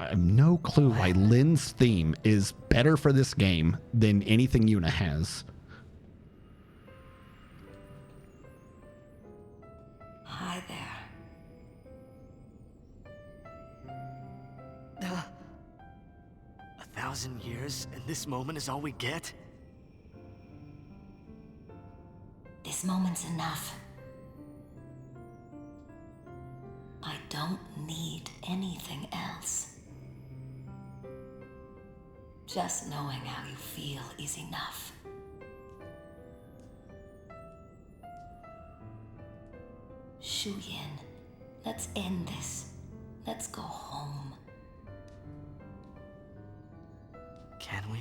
I have no clue why Lynn's theme is better for this game than anything Yuna has. Hi there. 1,000 years, and this moment is all we get? This moment's enough. I don't need anything else. Just knowing how you feel is enough. Shuyin, let's end this. Let's go home. Can we?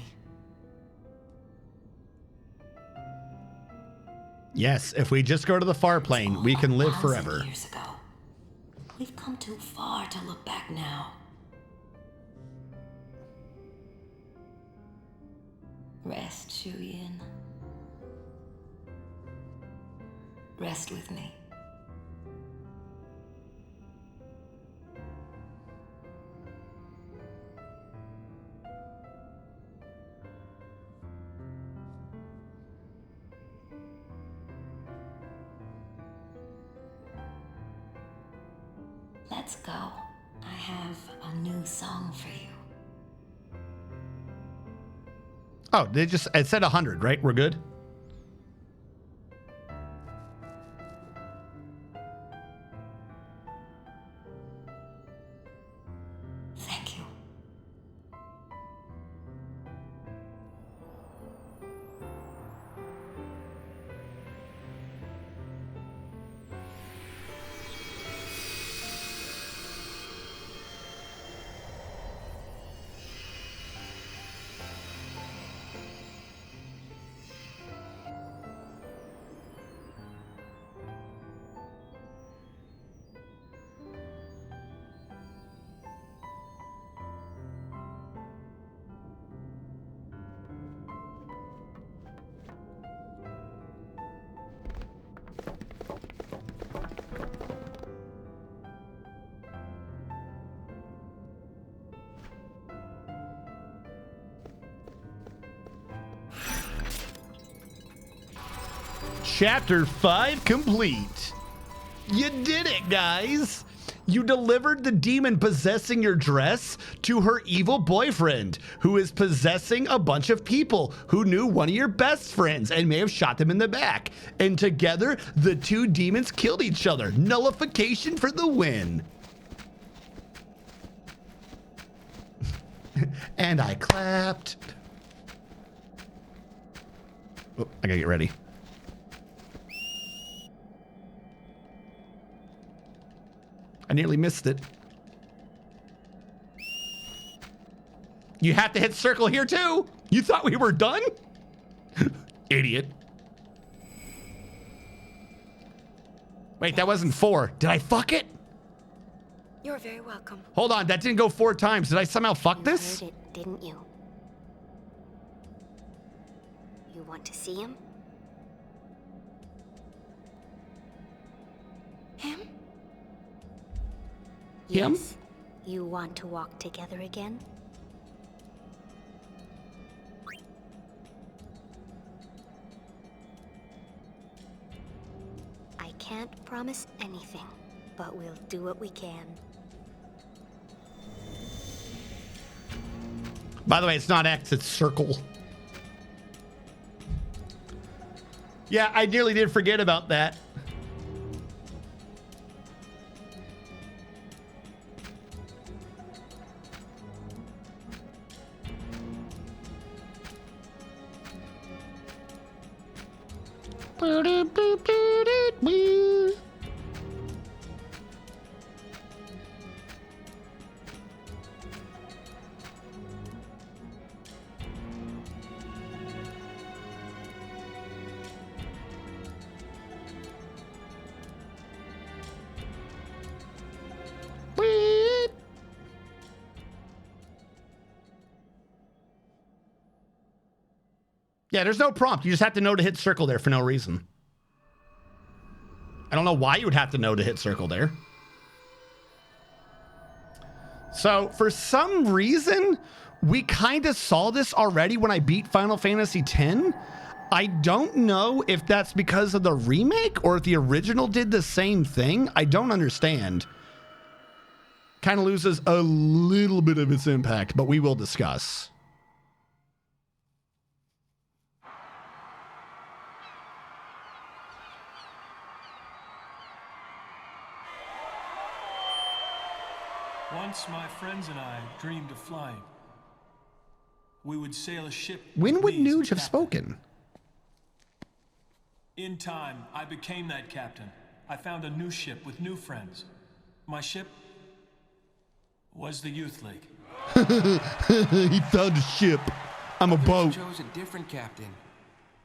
Yes, if we just go to the far plane, we can live forever. Years ago. We've come too far to look back now. Rest, Shuyin. Rest with me. Let's go. I have a new song for you. Oh, it said 100, right? We're good? Thank you. Chapter 5 complete. You did it, guys. You delivered the demon possessing your dress to her evil boyfriend, who is possessing a bunch of people who knew one of your best friends and may have shot them in the back. And together, the two demons killed each other. Nullification for the win. And I clapped. Oh, I gotta get ready. I nearly missed it. You have to hit circle here too. You thought we were done? Idiot. Wait, that wasn't 4. Did I fuck it? You're very welcome. Hold on, that didn't go 4 times. Did I somehow fuck this? You heard it, didn't you? You want to see him? Him? Him? Yes. You want to walk together again? I can't promise anything, but we'll do what we can. By the way, it's not X, it's circle. Yeah, I nearly did forget about that. Yeah, there's no prompt. You just have to know to hit circle there for no reason. I don't know why you would have to know to hit circle there. So for some reason, we kind of saw this already when I beat Final Fantasy X. I don't know if that's because of the remake or if the original did the same thing. I don't understand. Kind of loses a little bit of its impact, but we will discuss. Once my friends and I dreamed of flying. We would sail a ship. When would with me as Nuge have captain. spoken? In time, I became that captain. I found a new ship with new friends. My ship was the Youth League. He found a ship. I'm a boat. Chose a different captain.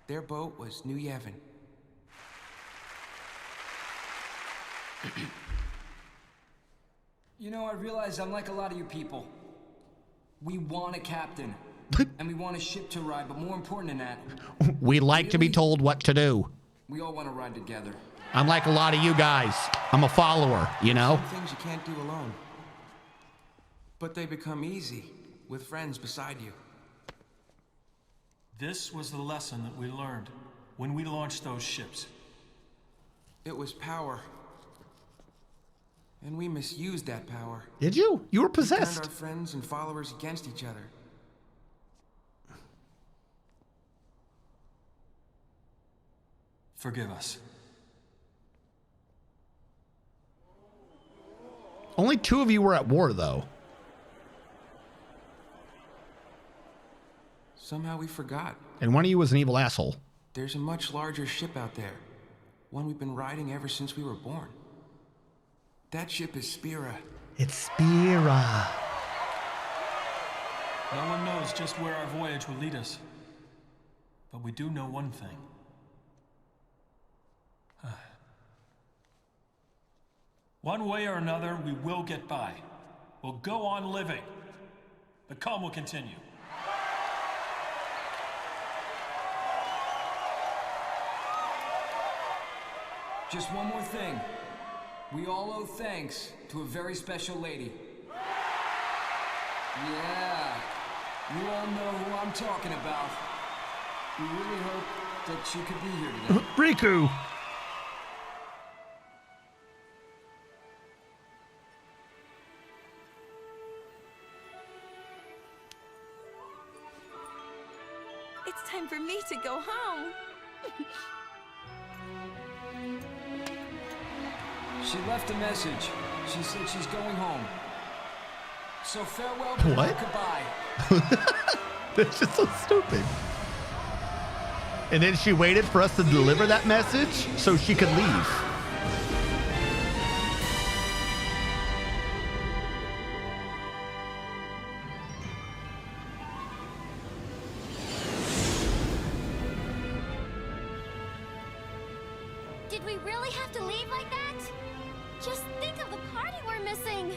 Their boat was New Yevon. You know, I realize I'm like a lot of you people. We want a captain. And we want a ship to ride, but more important than that, We like to be told what to do. we all want to ride together. I'm like a lot of you guys. I'm a follower, you know? Some things you can't do alone. But they become easy with friends beside you. This was the lesson that we learned when we launched those ships. It was power. And we misused that power. Did you? You were Turned possessed. our friends and followers against each other. Forgive us. Only 2 of you were at war, though. Somehow we forgot. And one of you was an evil asshole. There's a much larger ship out there. One we've been riding ever since we were born. That ship is Spira. It's Spira. No one knows just where our voyage will lead us. But we do know one thing. One way or another, we will get by. We'll go on living. The calm will continue. Just one more thing. We all owe thanks to a very special lady. Yeah, you all know who I'm talking about. We really hope that she could be here today. Riku. It's time for me to go home. She left a message. She said she's going home. So farewell, What? goodbye. That's just so stupid. And then she waited for us to deliver that message so she could leave. Did we really have to leave like that? Just think of the party we're missing.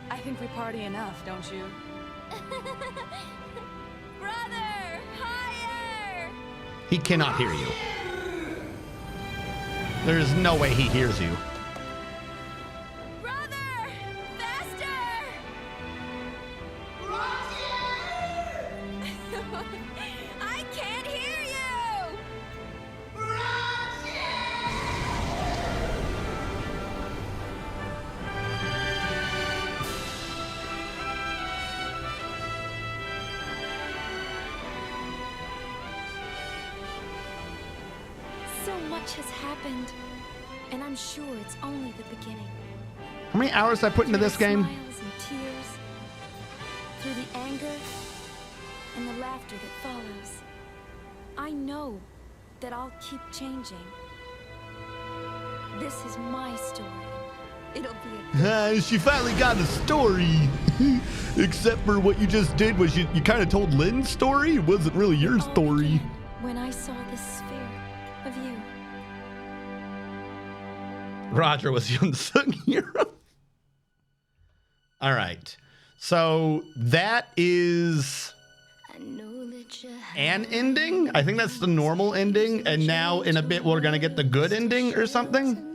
I think we party enough, don't you? Brother, higher! He cannot hear you. There is no way he hears you. Brother, faster! I can't hear you! So much has happened, and I'm sure it's only the beginning. How many hours did I put into this game? Smiles and tears, through the anger and the laughter that follows. I know that I'll keep changing. This is my story. It'll be a She finally got a story. Except for what you just did was you kind of told Lynn's story. It wasn't really your all story. began when I saw this sphere of you. Roger was the unsung hero. All right. So that is I know that you an ending. I think that's the normal ending. And now in a bit, we're going to get the good ending or something.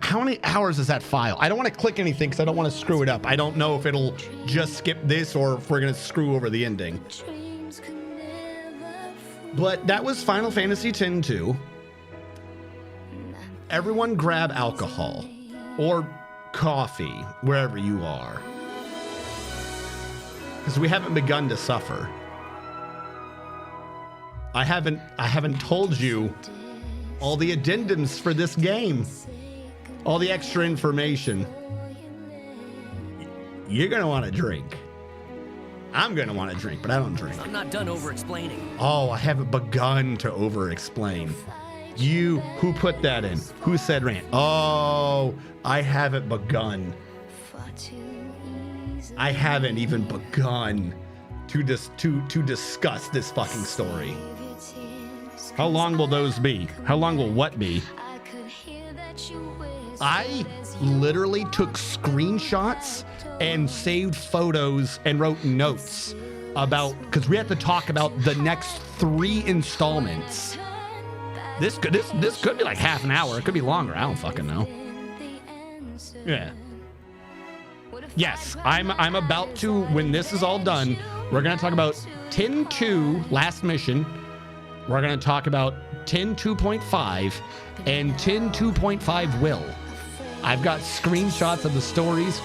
How many hours is that file? I don't want to click anything because I don't want to screw it up. I don't know if it'll just skip this or if we're going to screw over the ending. But that was Final Fantasy X-2. Everyone grab alcohol or coffee wherever you are, because we haven't begun to suffer. I haven't told you all the addendums for this game, all the extra information. You're gonna want to drink. I'm gonna want to drink, but I don't drink. I'm not done over-explaining. Oh, I haven't begun to over-explain. You, who put that in? Who said rant? Oh, I haven't begun. I haven't even begun to discuss this fucking story. How long will those be? How long will what be? I literally took screenshots and saved photos and wrote notes about, because we have to talk about the next 3 installments. This could be like half an hour. It could be longer. I don't fucking know. Yeah. Yes, I'm about to, when this is all done, we're going to talk about 10.2 last mission. We're going to talk about 10.2.5 and 10.2.5 will. I've got screenshots of the stories.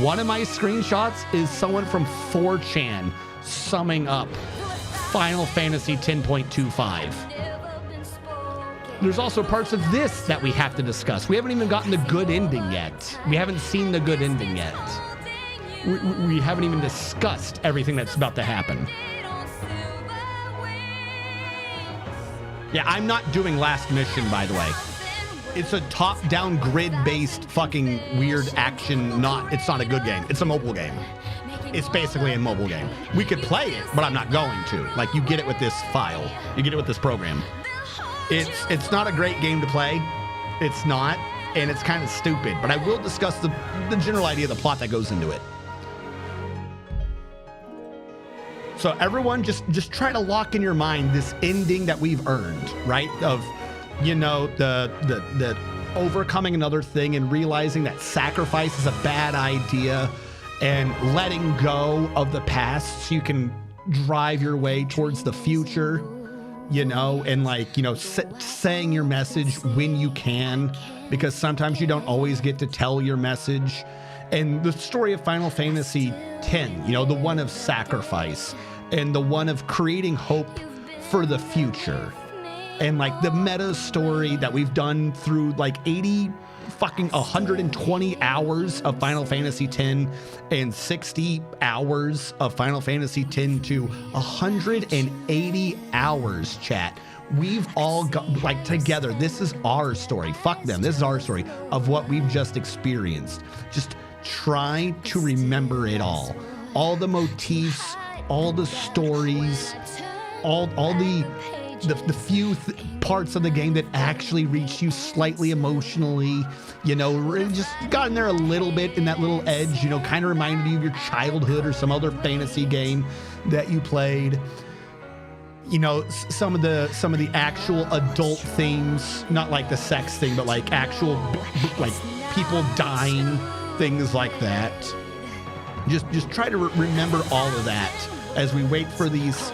One of my screenshots is someone from 4chan summing up Final Fantasy 10.25. There's also parts of this that we have to discuss. We haven't even gotten the good ending yet. We haven't seen the good ending yet. We haven't even discussed everything that's about to happen. Yeah, I'm not doing last mission, by the way. It's a top-down grid-based fucking weird action. It's not a good game. It's a mobile game. It's basically a mobile game. We could play it, but I'm not going to. Like, you get it with this file. You get it with this program. It's not a great game to play. It's not, and it's kind of stupid. But I will discuss the general idea of the plot that goes into it. So everyone, just try to lock in your mind this ending that we've earned, right? Of, you know, the overcoming another thing and realizing that sacrifice is a bad idea, and letting go of the past so you can drive your way towards the future. You know, and like, you know, saying your message when you can, because sometimes you don't always get to tell your message. And the story of Final Fantasy X, you know, the one of sacrifice and the one of creating hope for the future. And like the meta story that we've done through like 120 hours of Final Fantasy X and 60 hours of Final Fantasy X to 180 hours, chat. We've all got, like, together, this is our story. Fuck them. This is our story of what we've just experienced. Just try to remember it all. All the motifs, all the stories, all the few parts of the game that actually reached you slightly emotionally, you know, just got in there a little bit in that little edge, you know, kind of reminded you of your childhood or some other fantasy game that you played. You know, some of the actual adult themes, not like the sex thing, but like actual, like people dying, things like that. Just try to remember all of that as we wait for these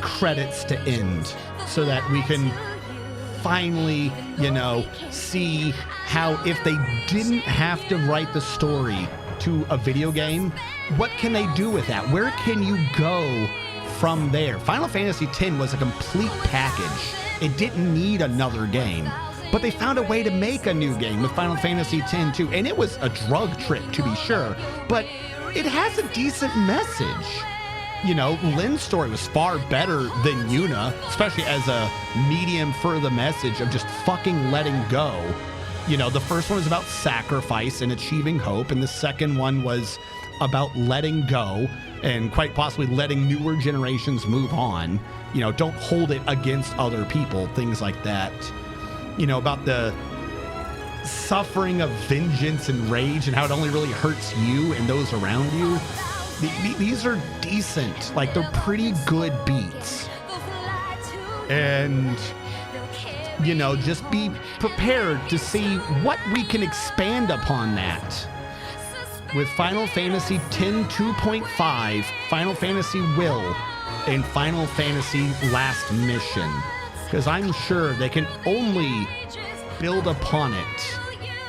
credits to end, so that we can finally, you know, see how, if they didn't have to write the story to a video game, what can they do with that? Where can you go from there? Final Fantasy X was a complete package. It didn't need another game, but they found a way to make a new game with Final Fantasy X too, and it was a drug trip, to be sure, but it has a decent message. You know, Lynn's story was far better than Yuna, especially as a medium for the message of just fucking letting go. You know, the first one was about sacrifice and achieving hope, and the second one was about letting go and quite possibly letting newer generations move on. You know, don't hold it against other people, things like that. You know, about the suffering of vengeance and rage and how it only really hurts you and those around you. These are decent, like they're pretty good beats. And you know, just be prepared to see what we can expand upon that. With Final Fantasy X 2.5, Final Fantasy Will, and Final Fantasy Last Mission. Because I'm sure they can only build upon it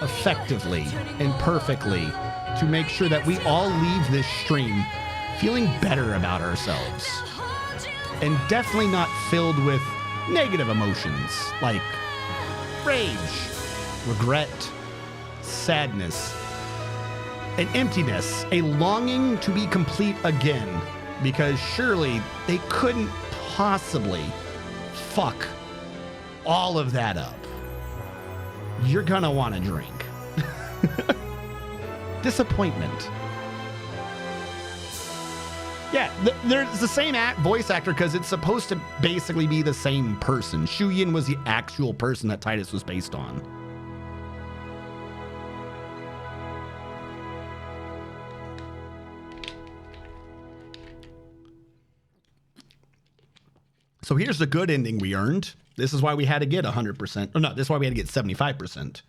effectively and perfectly to make sure that we all leave this stream feeling better about ourselves. And definitely not filled with negative emotions like rage, regret, sadness, an emptiness, a longing to be complete again, because surely they couldn't possibly fuck all of that up. You're gonna want to drink. Disappointment. Yeah, there's the same voice actor because it's supposed to basically be the same person. Shuyin was the actual person that Titus was based on. So here's the good ending we earned. This is why we had to get 100%. Or no, this is why we had to get 75%.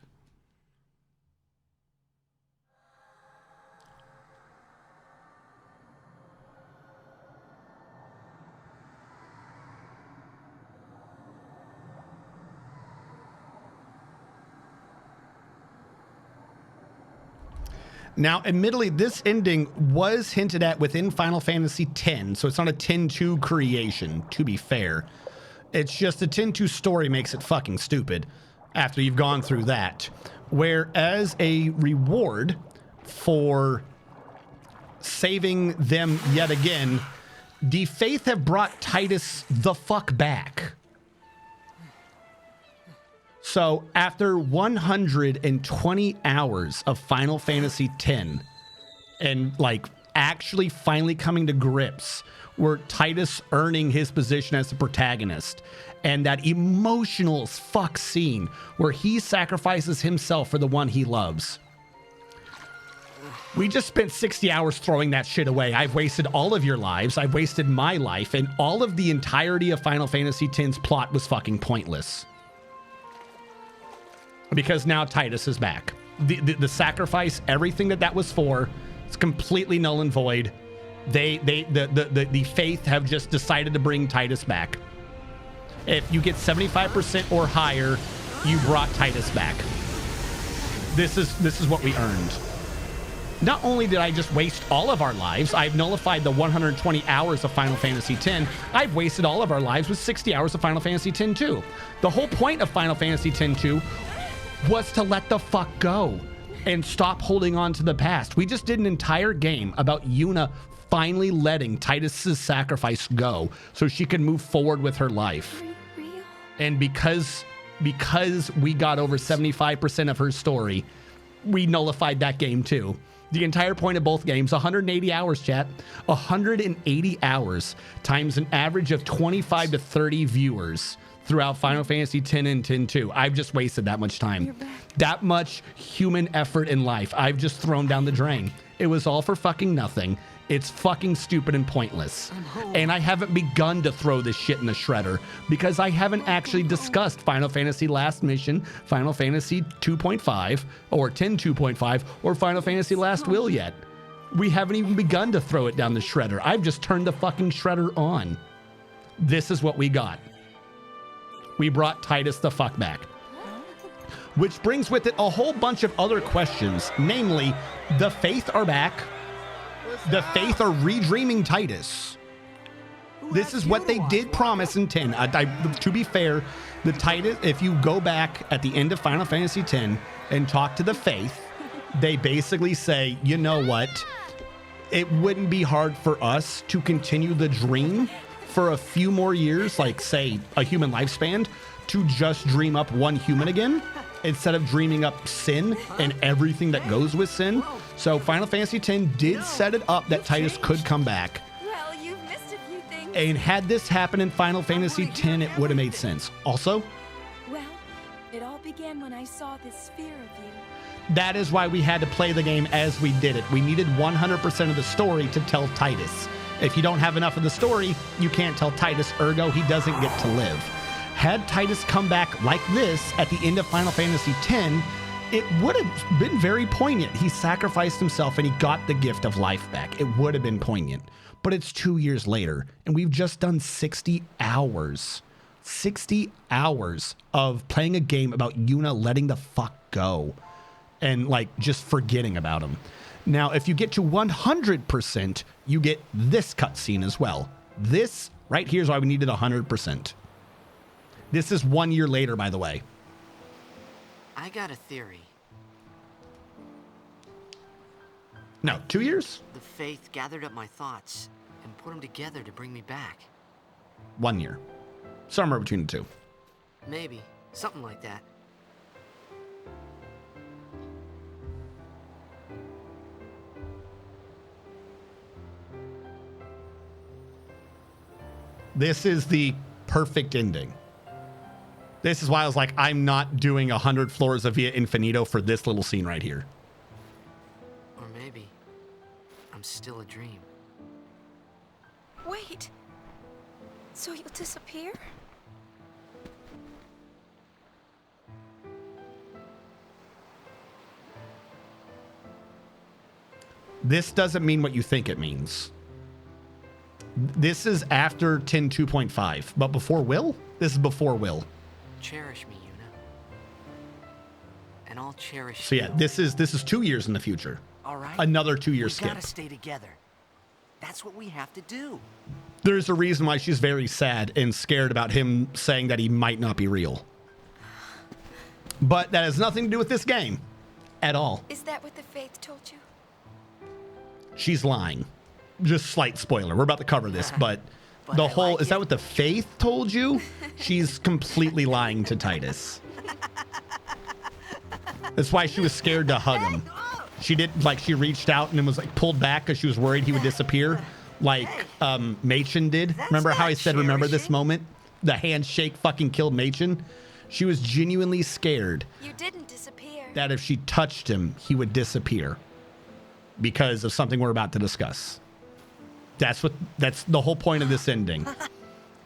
Now, admittedly, this ending was hinted at within Final Fantasy X, so it's not a 10-2 creation, to be fair. It's just the 10-2 story makes it fucking stupid after you've gone through that. Where as a reward for saving them yet again, the Faith have brought Titus the fuck back. So after 120 hours of Final Fantasy X and like actually finally coming to grips were Titus earning his position as the protagonist and that emotional as fuck scene where he sacrifices himself for the one he loves. We just spent 60 hours throwing that shit away. I've wasted all of your lives. I've wasted my life, and all of the entirety of Final Fantasy X's plot was fucking pointless. Because now Titus is back. The sacrifice, everything that was for, it's completely null and void. The Faith have just decided to bring Titus back. If you get 75% or higher, you brought Titus back. This is what we earned. Not only did I just waste all of our lives, I've nullified the 120 hours of Final Fantasy X, I've wasted all of our lives with 60 hours of Final Fantasy X-2. The whole point of Final Fantasy X-2 was to let the fuck go and stop holding on to the past. We just did an entire game about Yuna finally letting Titus's sacrifice go so she could move forward with her life. And because we got over 75% of her story, we nullified that game too. The entire point of both games, 180 hours, chat. 180 hours times an average of 25 to 30 viewers throughout Final Fantasy X and X-2. I've just wasted that much time. That much human effort in life I've just thrown down the drain. It was all for fucking nothing. It's fucking stupid and pointless. And I haven't begun to throw this shit in the shredder because I haven't actually discussed Final Fantasy Last Mission, Final Fantasy 2.5, or 10.2.5, or Final Fantasy Last Will yet. We haven't even begun to throw it down the shredder. I've just turned the fucking shredder on. This is what we got. We brought Titus the fuck back. Which brings with it a whole bunch of other questions. Namely, the Faith are back. The Faith are redreaming Titus. This is what they did promise in 10. To be fair, the Titus, if you go back at the end of Final Fantasy X and talk to the Faith, they basically say, you know what? It wouldn't be hard for us to continue the dream for a few more years, like say a human lifespan, to just dream up one human again instead of dreaming up sin and everything that goes with sin. So Final Fantasy X did set it up that Titus could come back. Well, you've missed a few things. And had this happen in Final Fantasy X, it would have made sense. Also, Well, it all began when I saw this sphere of you. that is why we had to play the game as we did it. We needed 100% of the story to tell Titus. If you don't have enough of the story, you can't tell Titus, ergo he doesn't get to live. had Titus come back like this at the end of Final Fantasy X, it would have been very poignant. He sacrificed himself and he got the gift of life back. It would have been poignant. But it's 2 years later, and we've just done 60 hours. 60 hours of playing a game about Yuna letting the fuck go and like just forgetting about him. Now, if you get to 100%, you get this cutscene as well. This right here is why we needed 100%. This is 1 year later, by the way. I got a theory. No, 2 years? The faith gathered up my thoughts and put them together to bring me back. 1 year. Somewhere between the two. Maybe. Something like that. This is the perfect ending. This is why I was like, I'm not doing 100 floors of Via Infinito for this little scene right here. Or maybe I'm still a dream. Wait. So you'll disappear? This doesn't mean what you think it means. This is after 10.2.5, but before Will? This is before Will. Cherish me, Yuna. And I'll cherish So yeah, you. this is 2 years in the future. All right. Another 2 year We skip. gotta stay together. That's what we have to do. There's a reason why she's very sad and scared about him saying that he might not be real. But that has nothing to do with this game at all. Is that what the Faith told you? She's lying. Just slight spoiler. We're about to cover this, but the whole, is that what the Faith told you? She's completely lying to Titus. That's why she was scared to hug him. She did, like, she reached out and then was like pulled back because she was worried he would disappear, like Machen did. Remember how I said, remember this moment? The handshake fucking killed Machen. She was genuinely scared You didn't disappear. that if she touched him, he would disappear because of something we're about to discuss. That's the whole point of this ending,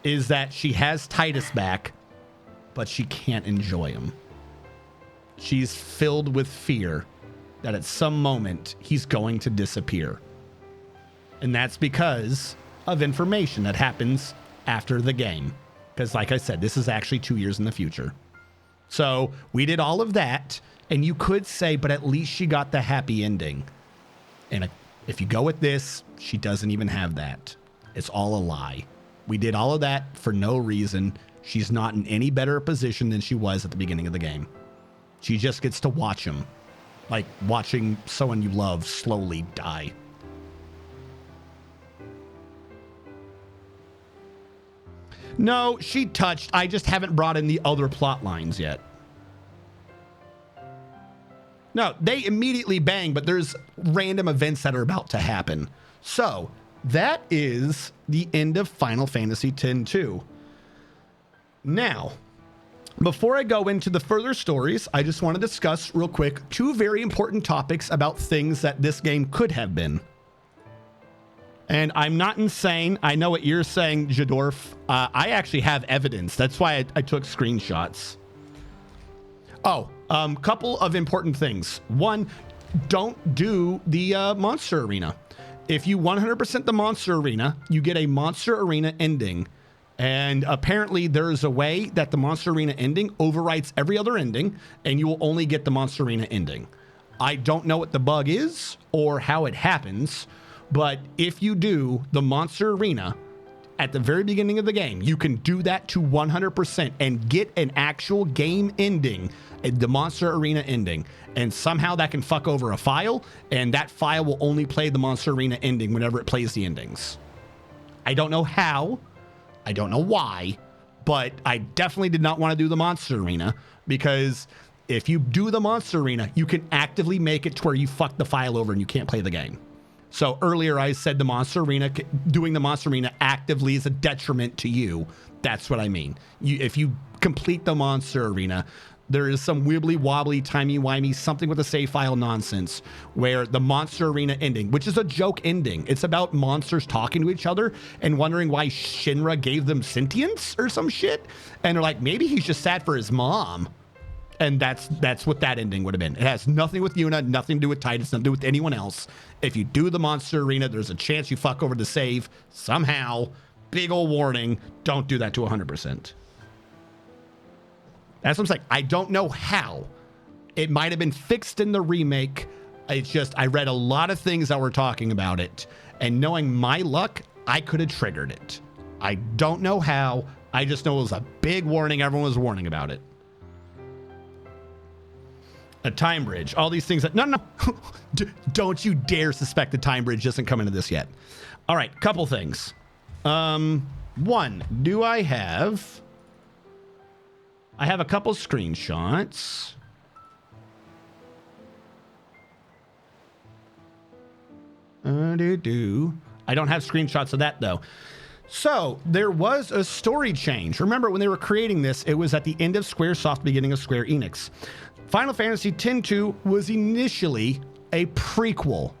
is that she has Titus back, but she can't enjoy him. She's filled with fear that at some moment he's going to disappear. And that's because of information that happens after the game. Because like I said, this is actually 2 years in the future. So we did all of that, and you could say, but at least she got the happy ending. And if you go with this, she doesn't even have that. It's all a lie. We did all of that for no reason. She's not in any better position than she was at the beginning of the game. She just gets to watch him, like watching someone you love slowly die. No, she touched. I just haven't brought in the other plot lines yet. No, they immediately bang, but there's random events that are about to happen. So that is the end of Final Fantasy X-2. Now, before I go into the further stories, I just want to discuss real quick two very important topics about things that this game could have been. And I'm not insane. I know what you're saying, Jadorf. I actually have evidence. That's why I took screenshots. Oh, couple of important things. One, don't do the Monster Arena. If you 100% the Monster Arena, you get a Monster Arena ending. And apparently there's a way that the Monster Arena ending overwrites every other ending, and you will only get the Monster Arena ending. I don't know what the bug is or how it happens, but if you do the Monster Arena at the very beginning of the game, you can do that to 100% and get an actual game ending, the Monster Arena ending. And somehow that can fuck over a file, and that file will only play the Monster Arena ending whenever it plays the endings. I don't know how, I don't know why, but I definitely did not want to do the Monster Arena, because if you do the Monster Arena, you can actively make it to where you fuck the file over and you can't play the game. So earlier I said the Monster Arena, doing the Monster Arena actively is a detriment to you. That's what I mean. If you complete the Monster Arena, there is some wibbly wobbly, timey-wimey, something with a save file nonsense where the monster arena ending, which is a joke ending. It's about monsters talking to each other and wondering why Shinra gave them sentience or some shit. And they're like, maybe he's just sad for his mom. And that's what that ending would have been. It has nothing with Yuna, nothing to do with Titus, nothing to do with anyone else. If you do the monster arena, there's a chance you fuck over the save somehow. Big ol' warning, don't do that to 100%. That's what I'm saying. I don't know how. It might have been fixed in the remake. It's just, I read a lot of things that were talking about it. And knowing my luck, I could have triggered it. I don't know how. I just know it was a big warning. Everyone was warning about it. A time bridge. All these things that... No. Don't you dare suspect the time bridge doesn't come into this yet. All right, couple things. One, do I have a couple screenshots. I don't have screenshots of that though. So there was a story change. Remember when they were creating this, it was at the end of Squaresoft, beginning of Square Enix. Final Fantasy X-2 was initially a prequel.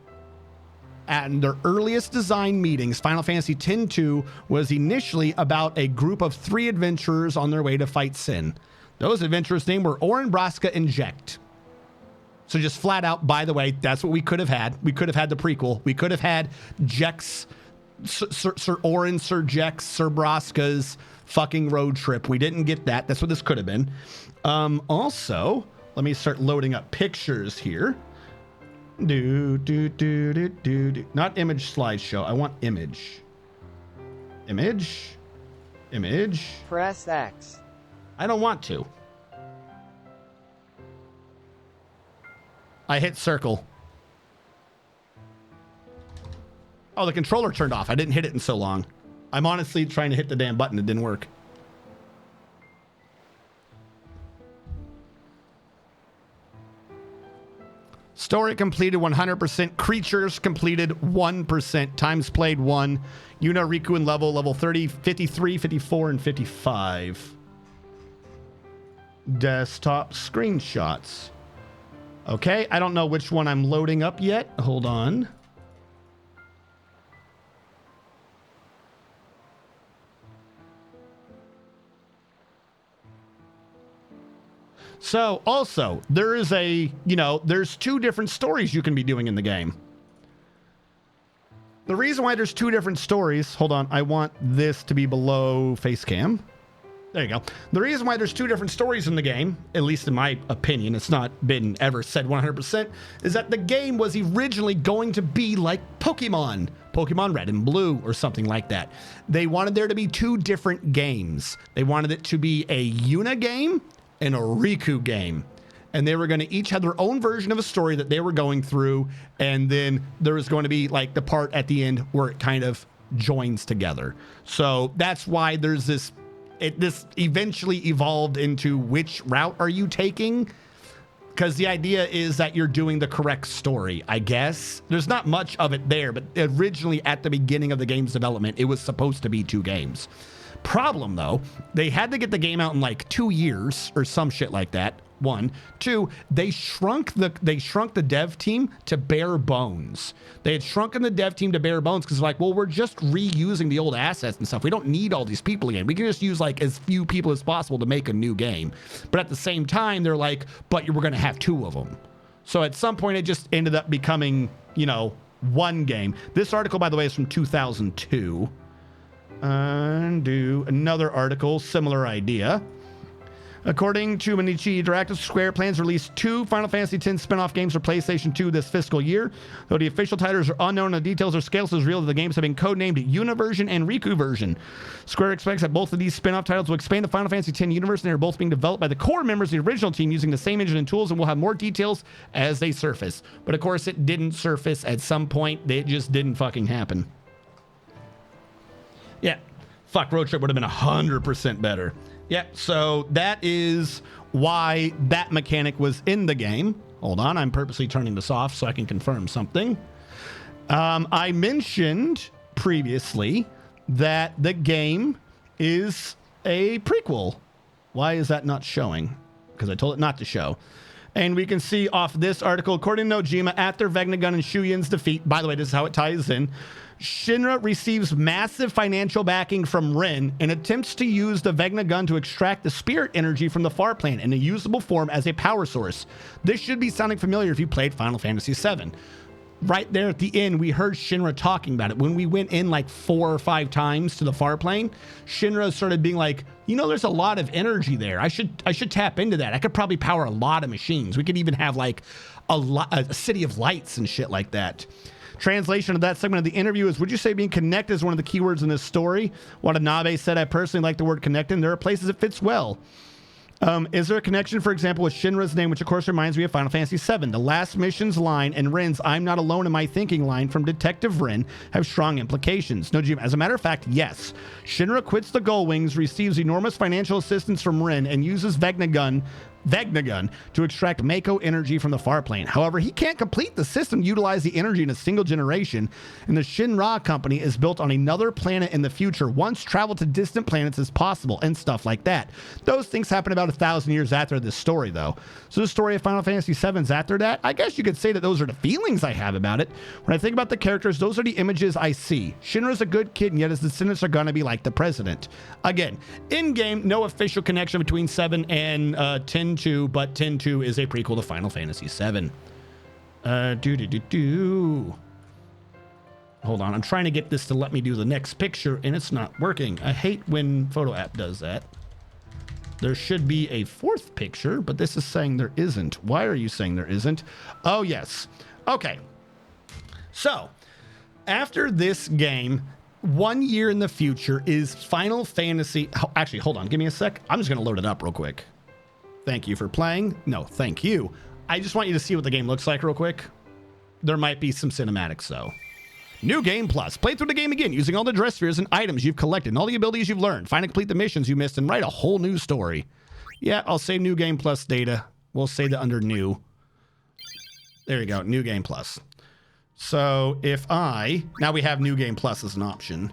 At their earliest design meetings, Final Fantasy X-2 was initially about a group of 3 adventurers on their way to fight Sin. Those adventurers' names were Orin, Braska, and Jecht. So just flat out, by the way, that's what we could have had. We could have had the prequel. We could have had Jecht's, Sir Orin, Sir Jecht's, Sir Braska's fucking road trip. We didn't get that. That's what this could have been. Also, let me start loading up pictures here. Not image slideshow. I want image. Image. Press X. I don't want to. I hit circle. Oh, the controller turned off. I didn't hit it in so long. I'm honestly trying to hit the damn button. It didn't work. Story completed 100%. Creatures completed 1%. Times played 1. Yuna, Riku, and level 30, 53, 54, and 55. Desktop screenshots. Okay, I don't know which one I'm loading up yet. Hold on. So also, there is there's 2 different stories you can be doing in the game. The reason why there's 2 different stories, hold on, I want this to be below face cam. There you go. The reason why there's 2 different stories in the game, at least in my opinion, it's not been ever said 100%, is that the game was originally going to be like Pokemon Red and Blue or something like that. They wanted there to be 2 different games. They wanted it to be a Yuna game and a Riku game. And they were going to each have their own version of a story that they were going through. And then there was going to be like the part at the end where it kind of joins together. So that's why there's this eventually evolved into which route are you taking? Because the idea is that you're doing the correct story, I guess. There's not much of it there, but originally at the beginning of the game's development, it was supposed to be 2 games. Problem though, they had to get the game out in like 2 years or some shit like that. 1, 2, they shrunk the dev team to bare bones. They had shrunken the dev team to bare bones because like, well, we're just reusing the old assets and stuff. We don't need all these people again. We can just use like as few people as possible to make a new game. But at the same time, they're like, but we're going to have 2 of them. So at some point, it just ended up becoming, 1 game. This article, by the way, is from 2002. Undo another article, similar idea. According to Manichi Interactive, Square plans to release 2 Final Fantasy X spin-off games for PlayStation 2 this fiscal year. Though the official titles are unknown and the details or scales is real, the games have been codenamed Yuna version and Riku version. Square expects that both of these spin-off titles will expand the Final Fantasy X universe, and they are both being developed by the core members of the original team using the same engine and tools, and we'll have more details as they surface. But of course, it didn't surface at some point. It just didn't fucking happen. Yeah, fuck, Road Trip would have been 100% better. Yeah, so that is why that mechanic was in the game. Hold on, I'm purposely turning this off so I can confirm something. I mentioned previously that the game is a prequel. Why is that not showing? because I told it not to show. And we can see off this article, according to Nojima, after Vegnagun and Shuyin's defeat, by the way, this is how it ties in, Shinra receives massive financial backing from Rin and attempts to use the Vegnagun to extract the spirit energy from the far plane in a usable form as a power source. This should be sounding familiar if you played Final Fantasy VII. Right there at the end, we heard Shinra talking about it. When we went in like 4 or 5 times to the far plane, Shinra started being like, you know, there's a lot of energy there. I should tap into that. I could probably power a lot of machines. We could even have like a city of lights and shit like that. Translation of that segment of the interview is, would you say being connected is one of the keywords in this story? Watanabe said, I personally like the word connected, and there are places it fits well. Is there a connection, for example, with Shinra's name, which of course reminds me of Final Fantasy VII? The last mission's line and Rin's I'm not alone in my thinking line from Detective Rin have strong implications. Nojima, as a matter of fact, yes. Shinra quits the Gull Wings, receives enormous financial assistance from Rin, and uses Vegnagun to extract Mako energy from the far plane. However, he can't complete the system to utilize the energy in a single generation, and the Shinra company is built on another planet in the future. Once travel to distant planets is possible, and stuff like that. Those things happen about 1,000 years after this story, though. So the story of Final Fantasy VII's after that, I guess you could say that those are the feelings I have about it. When I think about the characters, those are the images I see. Shinra's a good kid, and yet his descendants are gonna be like the president. Again, in-game, no official connection between 7 and 10-2, but 10-2 is a prequel to Final Fantasy VII. Hold on, I'm trying to get this to let me do the next picture, and it's not working. I hate when Photo App does that. There should be a 4th picture, but this is saying there isn't. Why are you saying there isn't? Oh, yes. Okay. So, after this game, 1 year in the future is Final Fantasy... Actually, hold on. Give me a sec. I'm just going to load it up real quick. Thank you for playing. No, thank you. I just want you to see what the game looks like real quick. There might be some cinematics, though. New Game Plus. Play through the game again using all the dress spheres and items you've collected and all the abilities you've learned. Find and complete the missions you missed and write a whole new story. Yeah, I'll say New Game Plus data. We'll say that under new. There you go. New Game Plus. So if now we have New Game Plus as an option.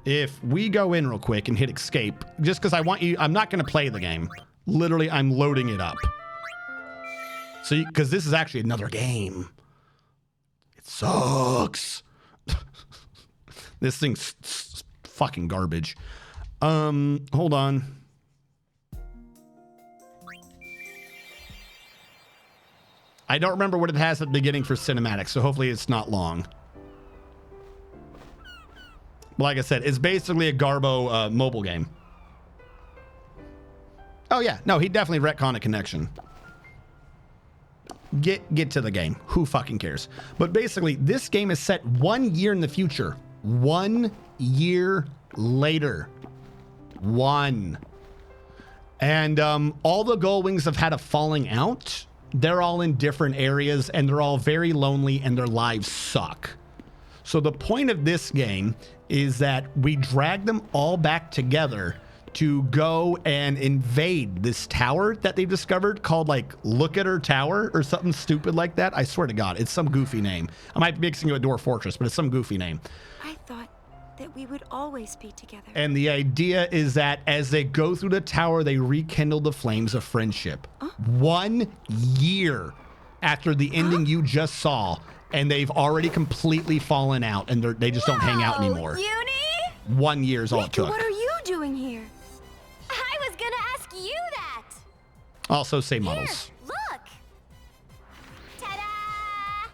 If we go in real quick and hit escape, just because I'm not going to play the game. Literally, I'm loading it up. So, because this is actually another game. It sucks. This thing's fucking garbage. Hold on. I don't remember what it has at the beginning for cinematics, so hopefully it's not long. Like I said, it's basically a Garbo mobile game. Oh yeah, no, he definitely retconned a connection. Get to the game. Who fucking cares? But basically, this game is set 1 year in the future. 1 year later. 1. And all the Gull Wings have had a falling out. They're all in different areas, and they're all very lonely, and their lives suck. So the point of this game is that we drag them all back together to go and invade this tower that they've discovered called like Look at Her Tower or something stupid like that. I swear to God, it's some goofy name. I might be mixing it with Dwarf Fortress, but it's some goofy name. I thought that we would always be together. And the idea is that as they go through the tower, they rekindle the flames of friendship. 1 year after the ending you just saw, and they've already completely fallen out, and they just don't hang out anymore. Uni? 1 year is all it took. What are you doing here? I was gonna ask you that. Also, same models. Here, look. Ta-da!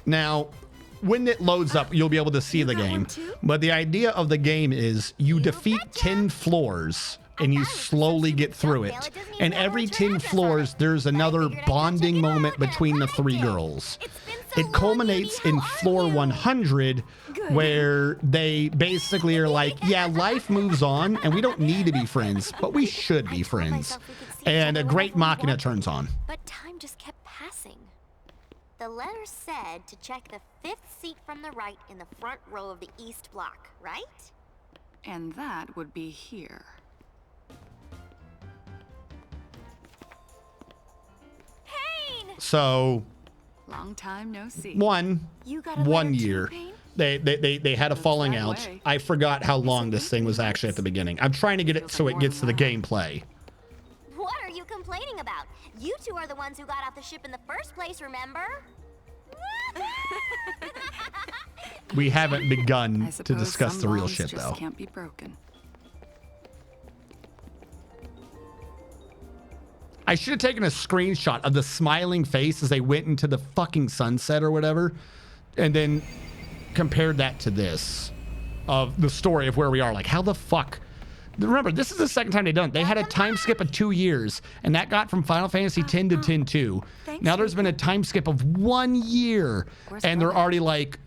Now, when it loads up, you'll be able to see the game. But the idea of the game is you defeat 10 floors and you slowly get through it. And every 10 floors, there's another bonding moment between the 3 girls. It culminates in floor 100, where they basically are like, yeah, life moves on and we don't need to be friends, but we should be friends. And a great machina turns on. But time just kept passing. The letter said to check the 5th seat from the right in the front row of the east block, right? And that would be here. So, Long time no see. 1 year. They had a falling out. I forgot how long this thing was actually at the beginning. I'm trying to get it so it gets to the gameplay. What are you complaining about? You two are the ones who got off the ship in the first place, remember? We haven't begun to discuss the real shit, though. Can't be broken. I should have taken a screenshot of the smiling face as they went into the fucking sunset or whatever, and then compared that to this, of the story of where we are. Like, how the fuck? Remember, this is the second time they've done it. They had a time skip of 2 years, and that got from Final Fantasy X to X-2. Now there's been a time skip of 1 year, and they're already like,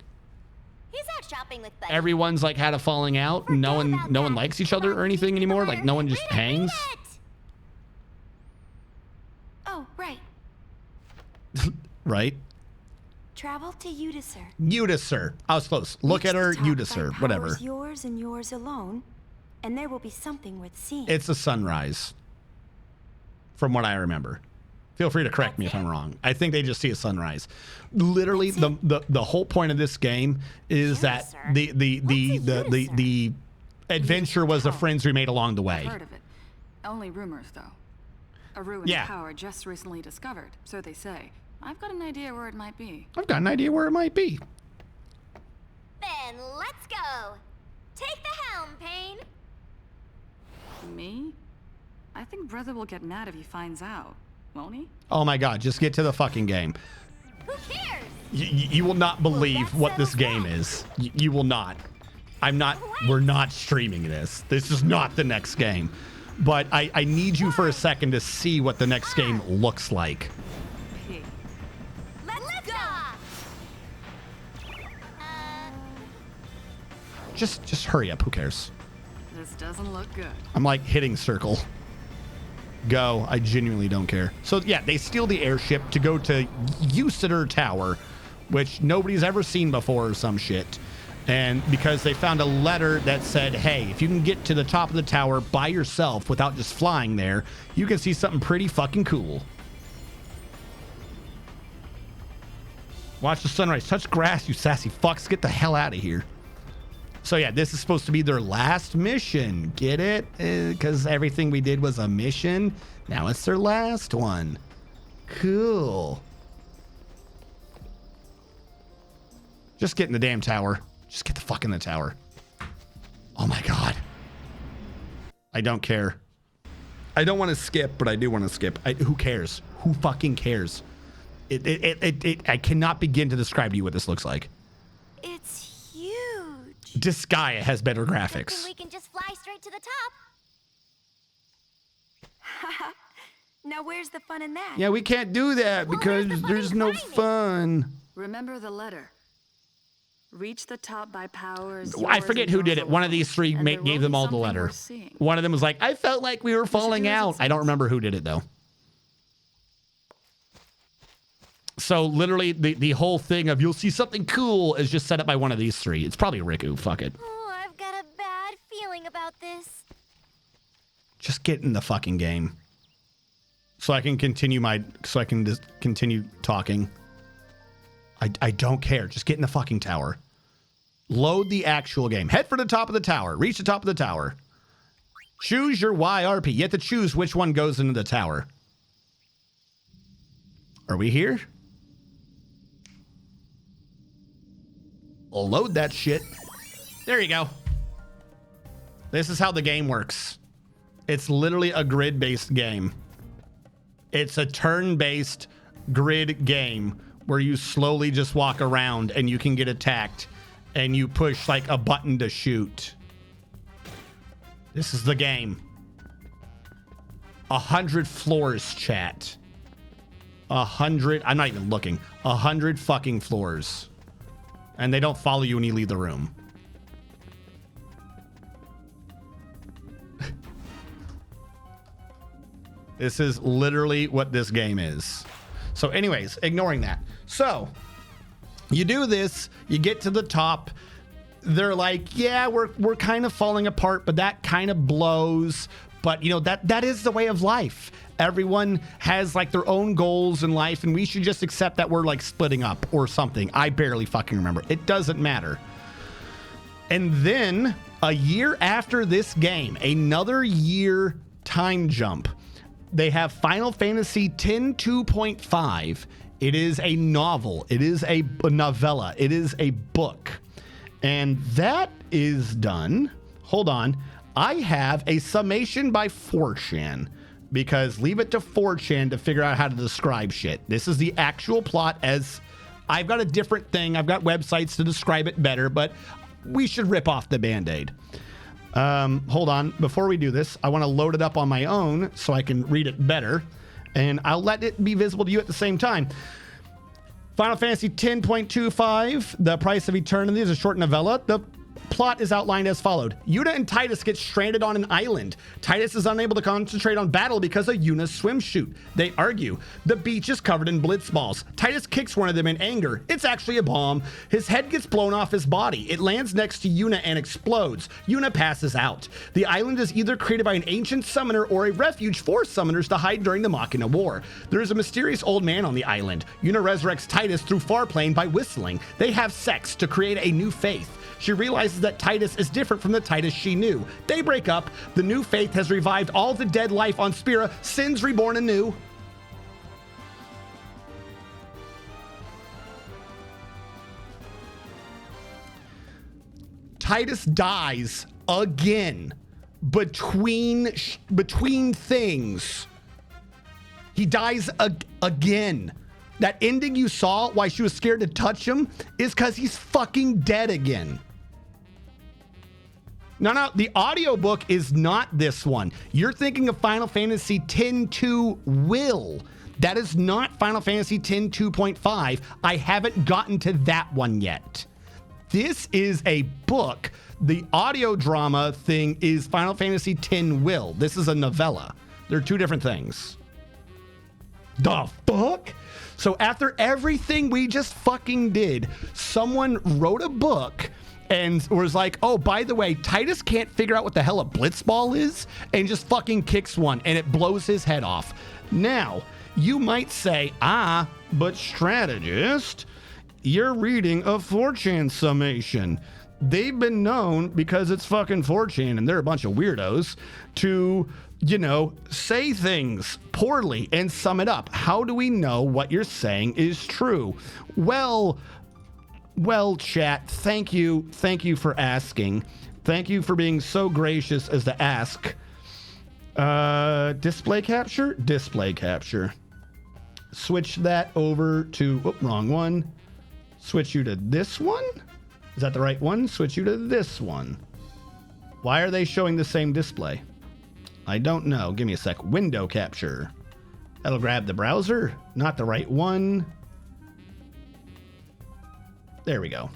He's out shopping with Buddy. everyone's like had a falling out. No one likes each other or anything anymore. Like, no one just hangs. Oh, right. Right? Travel to Udisur. Udisur. I was close. Look at her, Udisur. Whatever. Yours and yours alone, and there will be something worth seeing. It's a sunrise, from what I remember. Feel free to correct me if I'm wrong. I think they just see a sunrise. Literally, the whole point of this game is that the adventure was the friends we made along the way. Heard of it. Only rumors, though. A ruined tower just recently discovered, so they say. I've got an idea where it might be. I've got an idea where it might be. Then let's go. Take the helm, Payne. Me? I think brother will get mad if he finds out, won't he? Oh my god, just get to the fucking game. Who cares? You will not believe what this game is. You will not. We're not streaming this. This is not the next game. But I need you for a second to see what the next game looks like. Let's go. Just hurry up. Who cares? This doesn't look good. I'm like hitting circle. Go. I genuinely don't care. So yeah, they steal the airship to go to Udisur Tower, which nobody's ever seen before or some shit. And because they found a letter that said, hey, if you can get to the top of the tower by yourself without just flying there, you can see something pretty fucking cool. Watch the sunrise. Touch grass, you sassy fucks. Get the hell out of here. So yeah, this is supposed to be their last mission. Get it? Because everything we did was a mission. Now it's their last one. Cool. Just get in the damn tower. Just get the fuck in the tower. Oh my god. I don't care. I don't want to skip, but I do want to skip. Who cares? Who fucking cares? I cannot begin to describe to you what this looks like. It's huge. Disgaea has better graphics. We can just fly straight to the top. Now where's the fun in that? Yeah, we can't do that because there's no fun. Remember the letter. Reach the top by powers. I forget who did it. One of these three gave them all the letter. One of them was like, I felt like we were falling out. I don't remember who did it, though. So literally the whole thing of you'll see something cool is just set up by one of these three. It's probably Riku. Fuck it. Oh, I've got a bad feeling about this. Just get in the fucking game. So I can continue just continue talking. I don't care. Just get in the fucking tower. Load the actual game. Head for the top of the tower. Reach the top of the tower. Choose your YRP. You have to choose which one goes into the tower. Are we here? I'll load that shit. There you go. This is how the game works. It's literally a grid-based game. It's a turn-based grid game where you slowly just walk around and you can get attacked and you push like a button to shoot. This is the game. 100 floors, chat. 100, I'm not even looking. 100 fucking floors. And they don't follow you when you leave the room. This is literally what this game is. So anyways, ignoring that. So you do this, you get to the top. They're like, yeah, we're kind of falling apart, but that kind of blows. But you know, that is the way of life. Everyone has like their own goals in life, and we should just accept that we're like splitting up or something. I barely fucking remember. It doesn't matter. And then a year after this game, another year time jump, they have Final Fantasy X 2.5. It is a novel. It is a novella. It is a book. And that is done. Hold on. I have a summation by 4chan, because leave it to 4chan to figure out how to describe shit. This is the actual plot, as I've got a different thing. I've got websites to describe it better, but we should rip off the Band-Aid. Hold on. Before we do this, I want to load it up on my own so I can read it better, and I'll let it be visible to you at the same time. Final Fantasy 10.25, The Price of Eternity, is a short novella. The plot is outlined as followed. Yuna and Titus get stranded on an island. Titus is unable to concentrate on battle because of Yuna's swimsuit. They argue. The beach is covered in blitzballs. Titus kicks one of them in anger. It's actually a bomb. His head gets blown off his body. It lands next to Yuna and explodes. Yuna passes out. The island is either created by an ancient summoner or a refuge for summoners to hide during the Machina War. There is a mysterious old man on the island. Yuna resurrects Titus through Farplane by whistling. They have sex to create a new faith. She realizes that Titus is different from the Titus she knew. They break up. The new faith has revived all the dead life on Spira. Sin's reborn anew. Titus dies again between things. He dies again. That ending you saw, why she was scared to touch him, is because he's fucking dead again. No, the audiobook is not this one. You're thinking of Final Fantasy X-2 Will. That is not Final Fantasy X 2.5. I haven't gotten to that one yet. This is a book. The audio drama thing is Final Fantasy X Will. This is a novella. They're two different things. The fuck? So after everything we just fucking did, someone wrote a book and was like, oh, by the way, Titus can't figure out what the hell a blitzball is, and just fucking kicks one and it blows his head off. Now, you might say, but strategist, you're reading a 4chan summation. They've been known, because it's fucking 4chan and they're a bunch of weirdos, to, say things poorly and sum it up. How do we know what you're saying is true? Well, chat, thank you for asking. Thank you for being so gracious as to ask. Display capture. Switch that over to, wrong one. Switch you to this one? Is that the right one? Switch you to this one. Why are they showing the same display? I don't know. Give me a sec. Window capture. That'll grab the browser. Not the right one. There we go.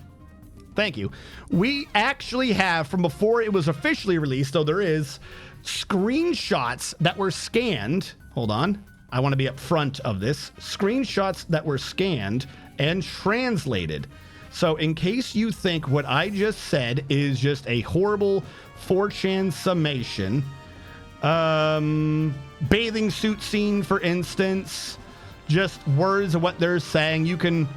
Thank you. We actually have, from before it was officially released, though there is, screenshots that were scanned. Hold on. I want to be up front of this. Screenshots that were scanned and translated. So in case you think what I just said is just a horrible 4chan summation, bathing suit scene, for instance, just words of what they're saying, you can,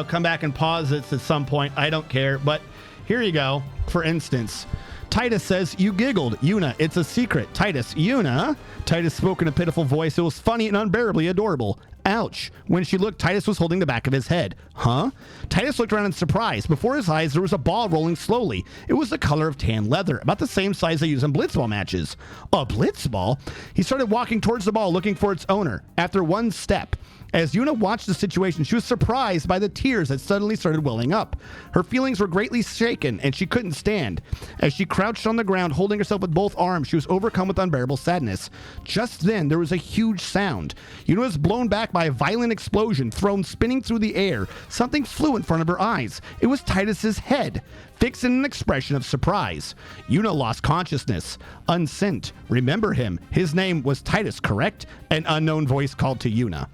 come back and pause it at some point. I don't care. But here you go. For instance, Titus says, you giggled. Yuna, it's a secret. Titus, Yuna. Titus spoke in a pitiful voice. It was funny and unbearably adorable. Ouch. When she looked, Titus was holding the back of his head. Huh? Titus looked around in surprise. Before his eyes, there was a ball rolling slowly. It was the color of tan leather, about the same size they use in blitzball matches. A blitzball? He started walking towards the ball, looking for its owner. After one step, as Yuna watched the situation, she was surprised by the tears that suddenly started welling up. Her feelings were greatly shaken, and she couldn't stand. As she crouched on the ground, holding herself with both arms, she was overcome with unbearable sadness. Just then, there was a huge sound. Yuna was blown back by a violent explosion, thrown spinning through the air. Something flew in front of her eyes. It was Titus's head, fixed in an expression of surprise. Yuna lost consciousness. Unsent. Remember him. His name was Titus, correct? An unknown voice called to Yuna.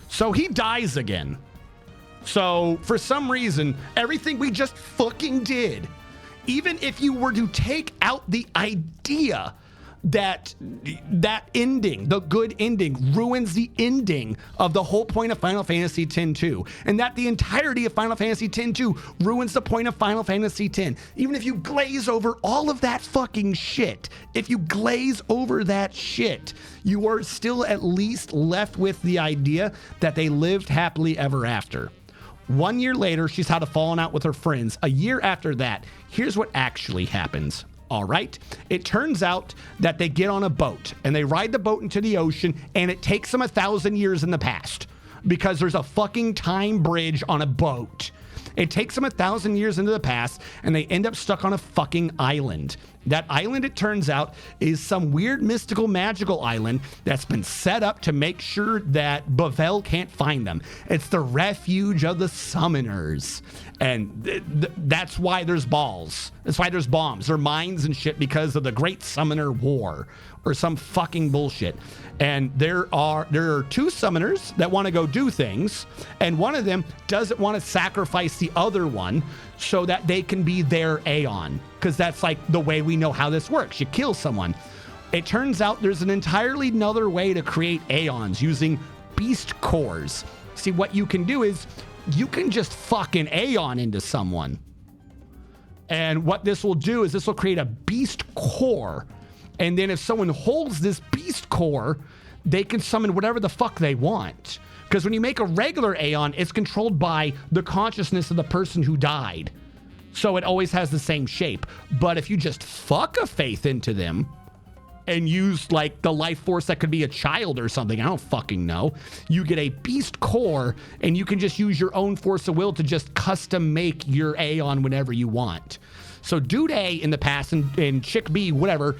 So he dies again. So for some reason, everything we just fucking did, even if you were to take out the idea that ending, the good ending, ruins the ending of the whole point of Final Fantasy X-2, and that the entirety of Final Fantasy X-2 ruins the point of Final Fantasy X. Even if you glaze over all of that fucking shit, if you glaze over that shit, you are still at least left with the idea that they lived happily ever after. 1 year later, she's had a falling out with her friends. A year after that, here's what actually happens. All right. It turns out that they get on a boat and they ride the boat into the ocean, and it takes them 1,000 years in the past because there's a fucking time bridge on a boat. It takes them 1,000 years into the past, and they end up stuck on a fucking island. That island, it turns out, is some weird mystical magical island that's been set up to make sure that Bavel can't find them. It's the refuge of the summoners. And that's why there's balls. That's why there's bombs. They're mines and shit because of the Great Summoner War or some fucking bullshit. And there are 2 summoners that want to go do things, and one of them doesn't want to sacrifice the other one so that they can be their Aeon, because that's like the way we know how this works. You kill someone. It turns out there's an entirely another way to create Aeons using beast cores. See, what you can do is you can just fucking Aeon into someone. And what this will do is this will create a beast core. And then if someone holds this beast core, they can summon whatever the fuck they want. Because when you make a regular Aeon, it's controlled by the consciousness of the person who died. So it always has the same shape. But if you just fuck a faith into them and use like the life force that could be a child or something, I don't fucking know, you get a beast core, and you can just use your own force of will to just custom make your Aeon whenever you want. So Dude A in the past and Chick B, whatever,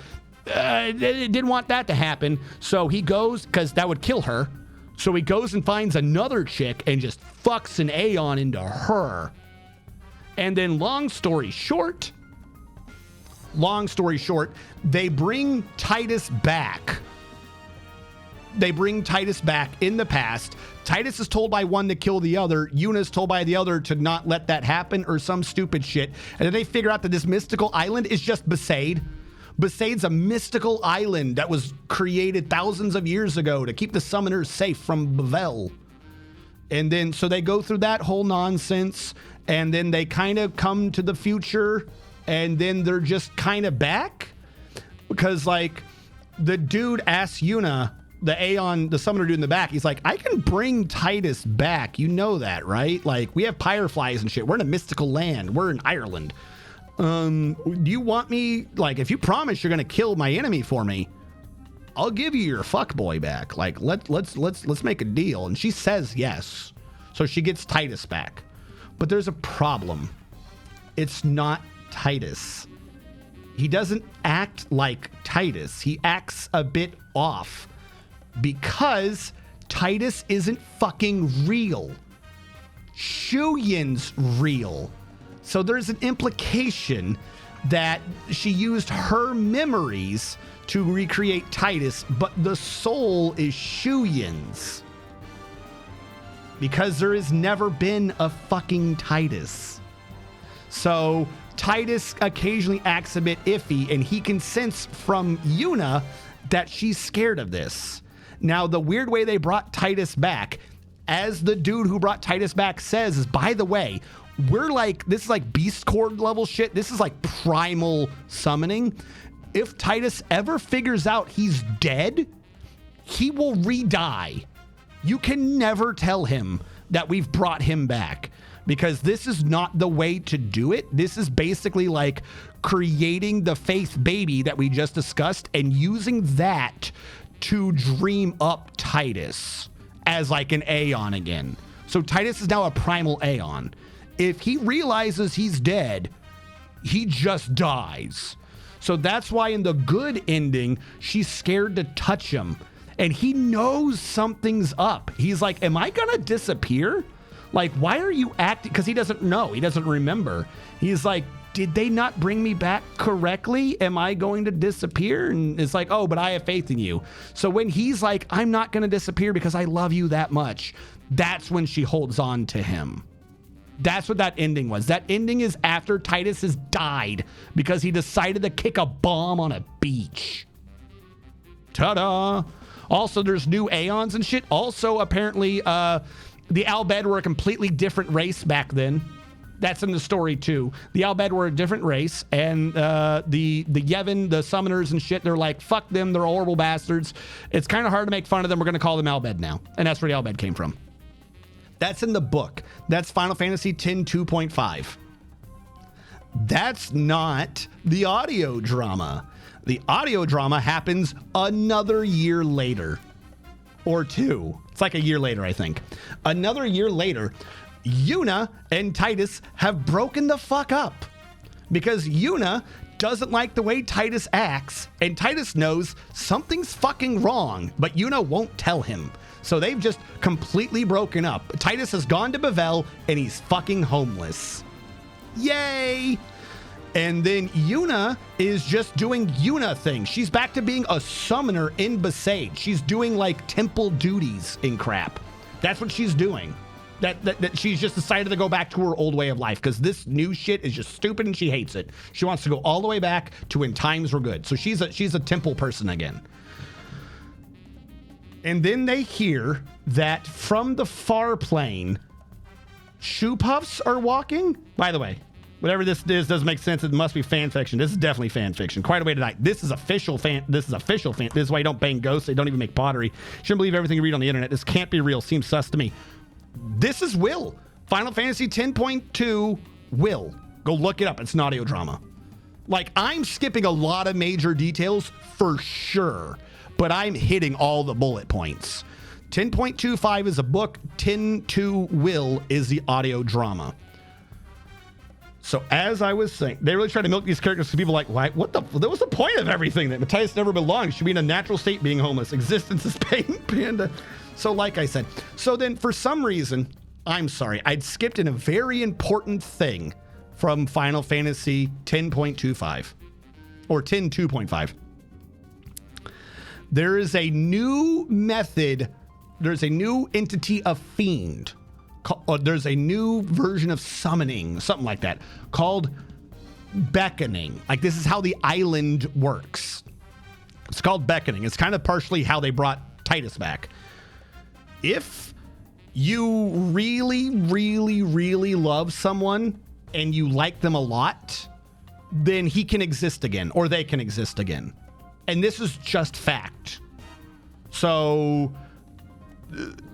didn't want that to happen. So he goes, because that would kill her. So he goes and finds another chick and just fucks an Aeon into her. And then long story short, they bring Titus back. They bring Titus back in the past. Titus is told by one to kill the other. Yuna's told by the other to not let that happen or some stupid shit. And then they figure out that this mystical island is just Besaid. Besaid's a mystical island that was created thousands of years ago to keep the summoners safe from Bavel. And then, so they go through that whole nonsense, and then they kind of come to the future, and then they're just kind of back. Because, like, the dude asks Yuna, the Aeon, the summoner dude in the back, he's like, I can bring Titus back. You know that, right? Like, we have fireflies and shit. We're in a mystical land. We're in Ireland. Do you want me, like, if you promise you're gonna kill my enemy for me, I'll give you your fuckboy back. Like, let's make a deal. And she says yes. So she gets Titus back. But there's a problem. It's not Titus. He doesn't act like Titus. He acts a bit off because Titus isn't fucking real. Shuyin's real. So there's an implication that she used her memories to recreate Titus, but the soul is Shuyin's. Because there has never been a fucking Titus. So Titus occasionally acts a bit iffy, and he can sense from Yuna that she's scared of this. Now, the weird way they brought Titus back, as the dude who brought Titus back says, is, by the way, we're like, this is like beast cord level shit. This is like primal summoning. If Titus ever figures out he's dead, he will re-die. You can never tell him that we've brought him back, because this is not the way to do it. This is basically like creating the faith baby that we just discussed and using that to dream up Titus as like an Aeon again. So Titus is now a primal Aeon. If he realizes he's dead, he just dies. So that's why in the good ending, she's scared to touch him. And he knows something's up. He's like, am I gonna disappear? Like, why are you acting? Because he doesn't know. He doesn't remember. He's like, did they not bring me back correctly? Am I going to disappear? And it's like, oh, but I have faith in you. So when he's like, I'm not gonna disappear because I love you that much, that's when she holds on to him. That's what that ending was. That ending is after Titus has died because he decided to kick a bomb on a beach. Ta-da! Also, there's new Aeons and shit. Also, apparently, the Albed were a completely different race back then. That's in the story, too. The Albed were a different race, and the Yevon, the summoners and shit, they're like, fuck them, they're horrible bastards. It's kind of hard to make fun of them. We're going to call them Albed now. And that's where the Albed came from. That's in the book. That's Final Fantasy X 2.5. That's not the audio drama. The audio drama happens another year later. Or two. It's like a year later, I think. Another year later, Yuna and Tidus have broken the fuck up because Yuna doesn't like the way Tidus acts, and Tidus knows something's fucking wrong, but Yuna won't tell him. So they've just completely broken up. Tidus has gone to Bevelle, and he's fucking homeless. Yay! And then Yuna is just doing Yuna things. She's back to being a summoner in Besaid. She's doing like temple duties and crap. That's what she's doing. That she's just decided to go back to her old way of life because this new shit is just stupid and she hates it. She wants to go all the way back to when times were good. So she's a temple person again. And then they hear that from the far plane, shoe puffs are walking. By the way, whatever this is doesn't make sense. It must be fan fiction. This is definitely fan fiction. Quite a way to die. This is official fan. This is official fan. This is why you don't bang ghosts. They don't even make pottery. Shouldn't believe everything you read on the internet. This can't be real. Seems sus to me. This is Will. Final Fantasy 10.2 Will. Go look it up. It's an audio drama. Like, I'm skipping a lot of major details for sure, but I'm hitting all the bullet points. 10.25 is a book. 10.2 Will is the audio drama. So as I was saying, they really try to milk these characters because people are like, why? What the was the point of everything? That Matthias never belonged. Should be in a natural state being homeless. Existence is pain, panda. So like I said, so then for some reason, I'm sorry, I'd skipped in a very important thing from Final Fantasy 10.25 or 10.2.5. There is a new method. There's a new entity of fiend. There's a new version of summoning, something like that, called beckoning. Like, this is how the island works. It's called beckoning. It's kind of partially how they brought Tidus back. If you really, really, really love someone and you like them a lot, then he can exist again, or they can exist again. And this is just fact. So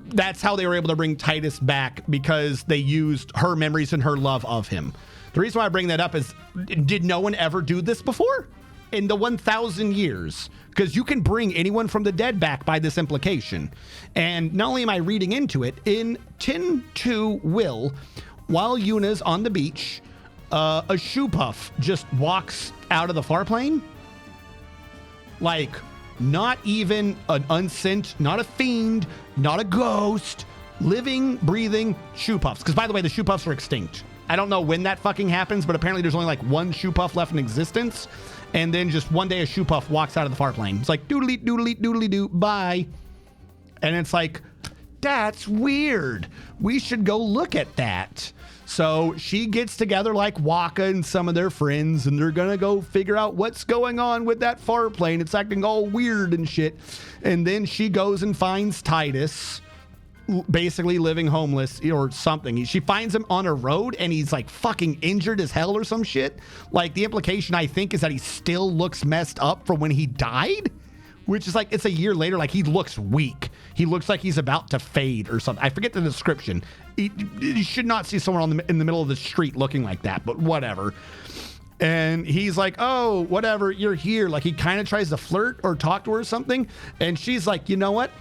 that's how they were able to bring Tidus back, because they used her memories and her love of him. The reason why I bring that up is, did no one ever do this before in the 1,000 years? Because you can bring anyone from the dead back by this implication. And not only am I reading into it, in 10.2 Will, while Yuna's on the beach, a shoe puff just walks out of the far plane. Like, not even an unsent, not a fiend, not a ghost, living, breathing shoe puffs. Because, by the way, the shoe puffs are extinct. I don't know when that fucking happens, but apparently there's only like one shoe puff left in existence. And then just one day a shoe puff walks out of the far plane. It's like, doodly, doodly, doodly, doo, bye. And it's like, that's weird. We should go look at that. So she gets together like Waka and some of their friends, and they're going to go figure out what's going on with that far plane. It's acting all weird and shit. And then she goes and finds Tidus, basically living homeless or something. She finds him on a road, and he's like fucking injured as hell or some shit. Like, the implication, I think, is that he still looks messed up from when he died, which is like, it's a year later. Like, he looks weak. He looks like he's about to fade or something. I forget the description. You should not see someone in the middle of the street looking like that, but whatever. And he's like, oh, whatever, you're here. Like, he kind of tries to flirt or talk to her or something. And she's like, you know what?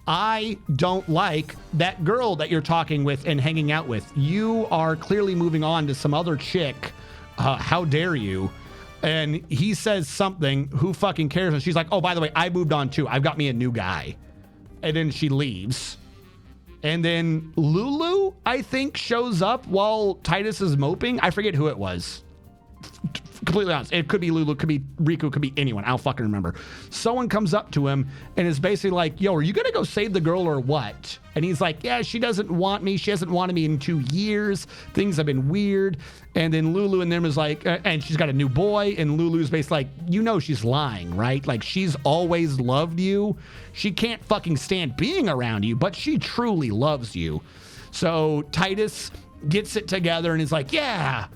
I don't like that girl that you're talking with and hanging out with. You are clearly moving on to some other chick. How dare you? And he says something, who fucking cares? And she's like, oh, by the way, I moved on too. I've got me a new guy. And then she leaves. And then Lulu, I think, shows up while Tidus is moping. I forget who it was. completely honest. It could be Lulu, could be Riku, could be anyone. I don't fucking remember. Someone comes up to him and is basically like, yo, are you going to go save the girl or what? And he's like, yeah, she doesn't want me. She hasn't wanted me in 2 years. Things have been weird. And then Lulu and them is like, and she's got a new boy. And Lulu's basically like, you know she's lying, right? Like, she's always loved you. She can't fucking stand being around you, but she truly loves you. So Titus gets it together and is like, yeah,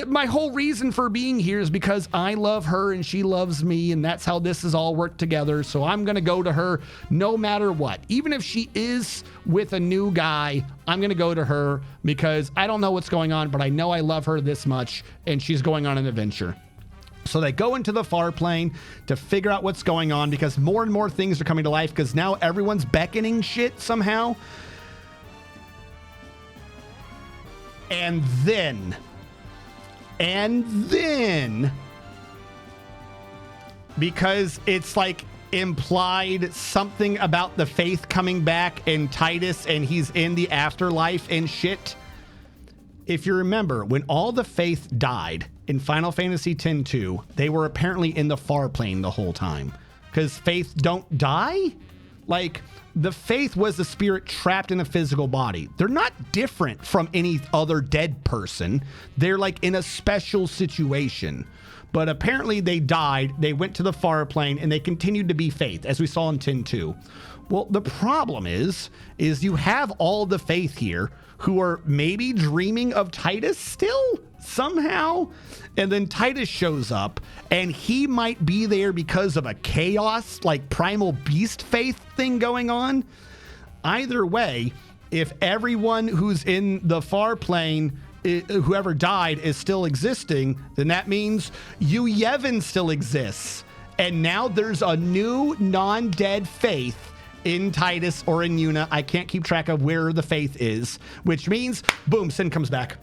my whole reason for being here is because I love her and she loves me, and that's how this has all worked together. So I'm going to go to her no matter what. Even if she is with a new guy, I'm going to go to her because I don't know what's going on, but I know I love her this much, and she's going on an adventure. So they go into the far plane to figure out what's going on because more and more things are coming to life because now everyone's beckoning shit somehow. And then, because it's like implied something about the faith coming back and Titus and he's in the afterlife and shit. If you remember, when all the faith died in Final Fantasy X-2, they were apparently in the far plane the whole time. Because faith don't die? Like, the faith was the spirit trapped in a physical body. They're not different from any other dead person. They're like in a special situation. But apparently they died, they went to the far plane, and they continued to be faith, as we saw in X-2. Well, the problem is you have all the faith here who are maybe dreaming of Titus still somehow. And then Titus shows up and he might be there because of a chaos, like primal beast faith thing going on. Either way, if everyone who's in the far plane, whoever died, is still existing, then that means Yevon still exists. And now there's a new non-dead faith in Titus or in Yuna. I can't keep track of where the faith is, which means, boom, Sin comes back.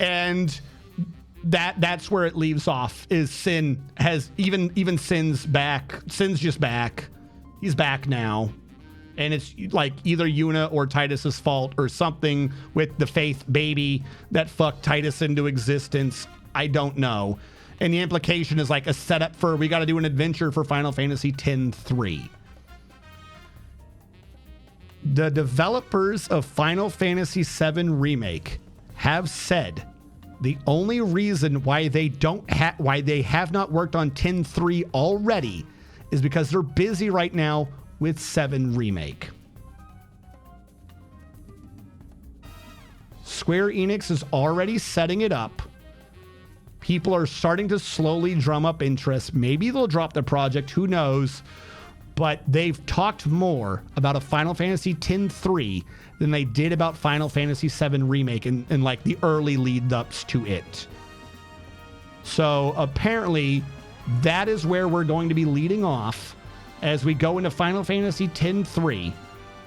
And that's where it leaves off, is Sin has, even Sin's back. Sin's just back. He's back now. And it's like either Yuna or Titus's fault or something with the faith baby that fucked Titus into existence. I don't know. And the implication is like a setup for, we got to do an adventure for Final Fantasy X-3. The developers of Final Fantasy VII Remake have said the only reason why they have not worked on X-3 already is because they're busy right now with 7 Remake. Square Enix is already setting it up. People are starting to slowly drum up interest. Maybe they'll drop the project, who knows? But they've talked more about a Final Fantasy X-3 than they did about Final Fantasy VII Remake and like the early lead-ups to it. So apparently that is where we're going to be leading off as we go into Final Fantasy X-3,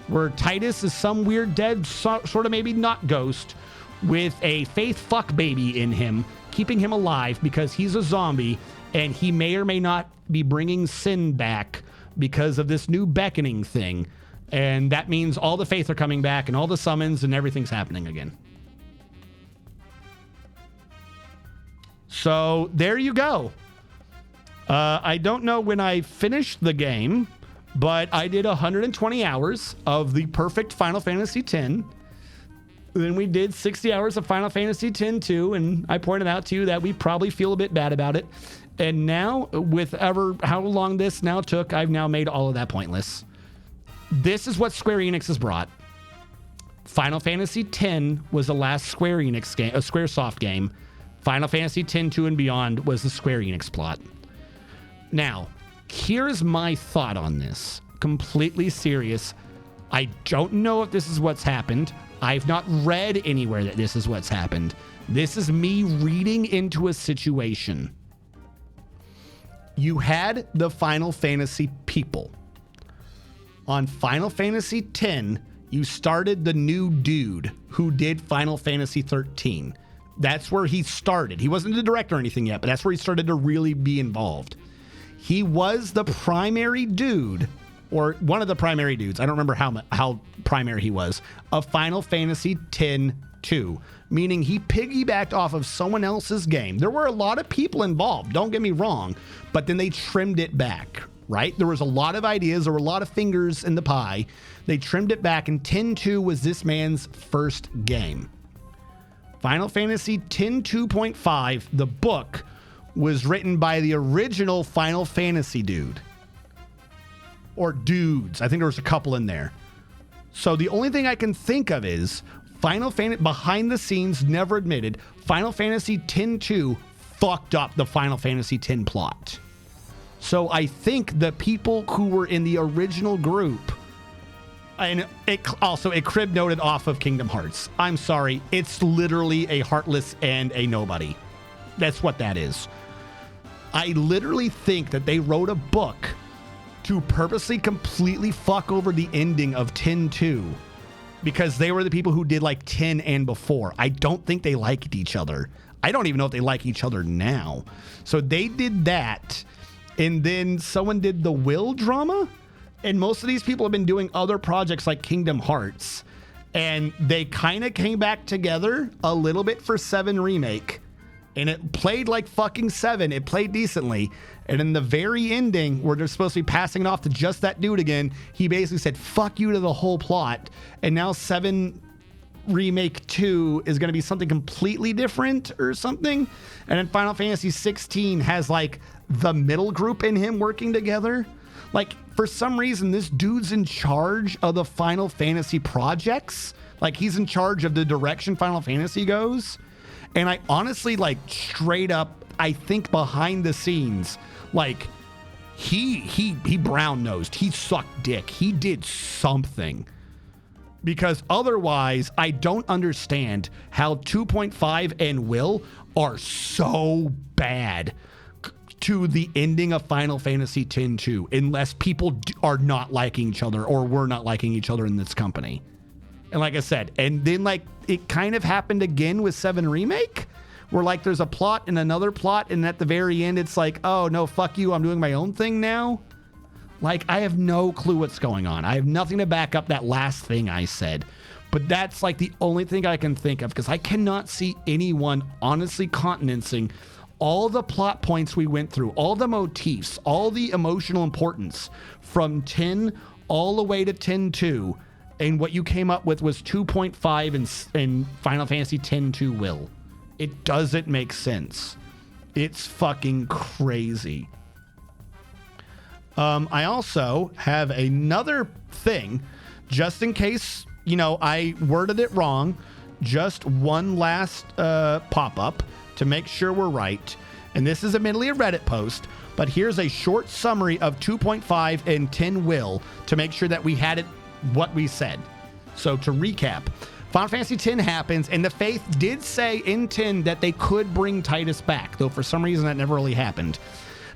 where Titus is some weird dead, sort of maybe not ghost, with a faith fuck baby in him, keeping him alive because he's a zombie, and he may or may not be bringing Sin back because of this new beckoning thing. And that means all the faith are coming back and all the summons and everything's happening again. So there you go. I don't know when I finished the game, but I did 120 hours of the perfect Final Fantasy X. Then we did 60 hours of Final Fantasy X-2, and I pointed out to you that we probably feel a bit bad about it. And now, with how long this now took, I've now made all of that pointless. This is what Square Enix has brought. Final Fantasy X was the last Square Enix game, a Squaresoft game. Final Fantasy X-2 and beyond was the Square Enix plot. Now, here's my thought on this. Completely serious. I don't know if this is what's happened. I've not read anywhere that this is what's happened. This is me reading into a situation. You had the Final Fantasy people. On Final Fantasy X, you started the new dude who did Final Fantasy 13. That's where he started. He wasn't the director or anything yet, but that's where he started to really be involved. He was the primary dude or one of the primary dudes, I don't remember how primary he was, of Final Fantasy X-2, meaning he piggybacked off of someone else's game. There were a lot of people involved, don't get me wrong, but then they trimmed it back, right? There was a lot of ideas, there were a lot of fingers in the pie. They trimmed it back, and X-2 was this man's first game. Final Fantasy X 2.5, the book, was written by the original Final Fantasy dude. Or dudes. I think there was a couple in there. So the only thing I can think of is Final Fantasy, behind the scenes, never admitted, Final Fantasy X-2 fucked up the Final Fantasy X plot. So I think the people who were in the original group, and it crib noted off of Kingdom Hearts. I'm sorry, it's literally a Heartless and a nobody. That's what that is. I literally think that they wrote a book to purposely completely fuck over the ending of X-2 because they were the people who did like 10 and before. I don't think they liked each other. I don't even know if they like each other now. So they did that, and then someone did the Will drama, and most of these people have been doing other projects like Kingdom Hearts, and they kind of came back together a little bit for 7 Remake, and it played like fucking 7. It played decently. And in the very ending, where they're supposed to be passing it off to just that dude again, he basically said, fuck you to the whole plot. And now 7 Remake 2 is going to be something completely different or something. And then Final Fantasy 16 has like the middle group in him working together. Like, for some reason, this dude's in charge of the Final Fantasy projects. Like, he's in charge of the direction Final Fantasy goes. And I honestly, like, straight up, I think behind the scenes, like, he brown-nosed. He sucked dick. He did something. Because otherwise, I don't understand how 2.5 and Will are so bad to the ending of Final Fantasy X-2, unless people are not liking each other or were not liking each other in this company. And like I said, and then like it kind of happened again with 7 Remake, where like there's a plot and another plot, and at the very end it's like, oh no, fuck you, I'm doing my own thing now. Like, I have no clue what's going on. I have nothing to back up that last thing I said. But that's like the only thing I can think of, because I cannot see anyone honestly countenancing all the plot points we went through, all the motifs, all the emotional importance from 10 all the way to X-2, and what you came up with was 2.5 in Final Fantasy X-2 Will. It doesn't make sense. It's fucking crazy. I also have another thing, just in case, you know, I worded it wrong. Just one last pop-up to make sure we're right. And this is admittedly a Reddit post, but here's a short summary of 2.5 and 10 Will to make sure that we had it what we said. So to recap, Final Fantasy X happens, and the Faith did say in 10 that they could bring Titus back, though for some reason that never really happened.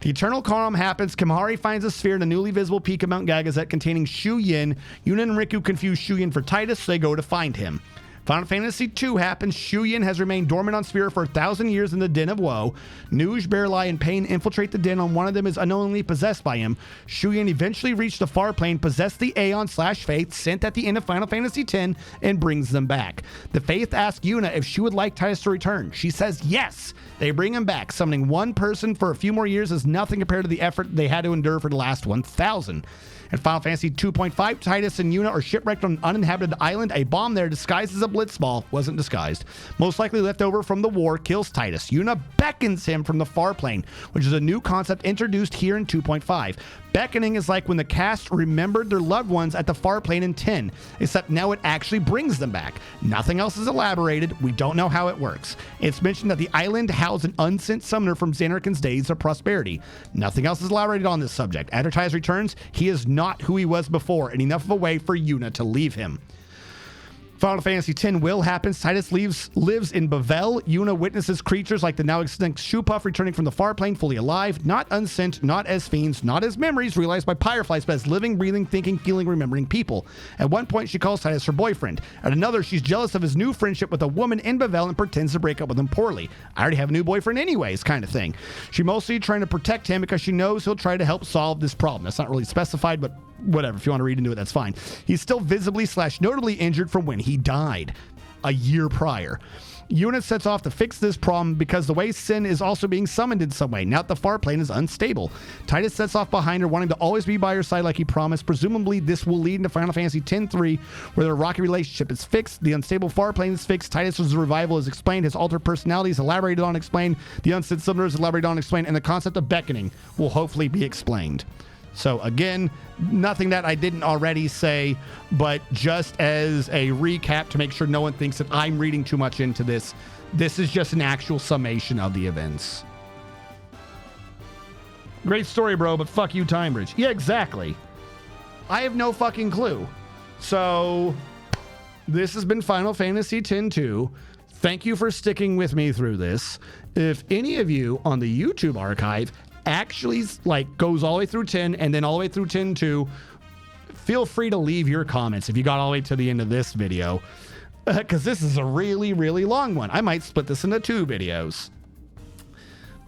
The Eternal Calm happens. Kimahri finds a sphere in a newly visible peak of Mount Gagazet containing Shu Yin. Yuna and Riku confuse Shu Yin for Titus, so they go to find him. Final Fantasy II happens. Shu Yin has remained dormant on Sphere for 1,000 years in the Den of Woe. Nuge, Bearlie, and Pain infiltrate the den, and one of them is unknowingly possessed by him. Shu Yin eventually reached the far plane, possessed the Aeon/Faith, sent at the end of Final Fantasy X, and brings them back. The Faith asks Yuna if she would like Titus to return. She says yes. They bring him back. Summoning one person for a few more years is nothing compared to the effort they had to endure for the last 1,000. In Final Fantasy 2.5, Titus and Yuna are shipwrecked on an uninhabited island. A bomb there disguised as a blitzball, wasn't disguised, most likely left over from the war, kills Titus. Yuna beckons him from the far plane, which is a new concept introduced here in 2.5. Beckoning is like when the cast remembered their loved ones at the far plane in 10, except now it actually brings them back. Nothing else is elaborated. We don't know how it works. It's mentioned that the island housed an unsent summoner from Zanarkand's days of prosperity. Nothing else is elaborated on this subject. After Titus returns, he is not who he was before, and enough of a way for Yuna to leave him. Final Fantasy X will happens. Titus lives in Bavel. Yuna witnesses creatures like the now extinct Shoepuff returning from the far plane fully alive, not unsent, not as fiends, not as memories realized by Pyreflies, but as living, breathing, thinking, feeling, remembering people. At one point, she calls Titus her boyfriend. At another, she's jealous of his new friendship with a woman in Bavel and pretends to break up with him poorly. I already have a new boyfriend anyways, kind of thing. She mostly trying to protect him because she knows he'll try to help solve this problem. That's not really specified, but whatever. If you want to read into it, that's fine. He's still visibly / notably injured from when he died a year prior. Unit sets off to fix this problem because the way Sin is also being summoned in some way. Now that the far plane is unstable. Titus sets off behind her, wanting to always be by her side like he promised. Presumably, this will lead into Final Fantasy X-3, where their rocky relationship is fixed, the unstable far plane is fixed, Titus's revival is explained, his altered personality is elaborated on and explained, the unset cylinder is elaborated on and explained, and the concept of beckoning will hopefully be explained. So again, nothing that I didn't already say, but just as a recap to make sure no one thinks that I'm reading too much into this, this is just an actual summation of the events. Great story, bro, but fuck you, Time Bridge. Yeah, exactly. I have no fucking clue. So this has been Final Fantasy X-2. Thank you for sticking with me through this. If any of you on the YouTube archive actually like goes all the way through 10 and then all the way through 10-2, feel free to leave your comments if you got all the way to the end of this video, because this is a really, really long one. I might split this into 2 videos.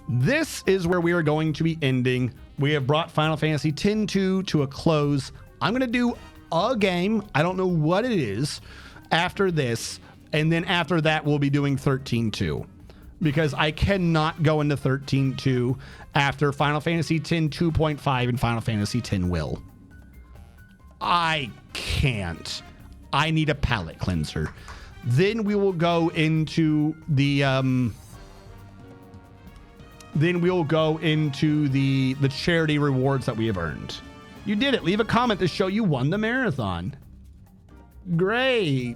This is where we are going to be ending. We have brought Final Fantasy X-2 to a close. I'm going to do a game, I don't know what it is, after this, and then after that we'll be doing 13-2. Because I cannot go into 13-2 after Final Fantasy X 2.5 and Final Fantasy X will. I can't. I need a palate cleanser. Then we will go into the the charity rewards that we have earned. You did it. Leave a comment to show you won the marathon. Great.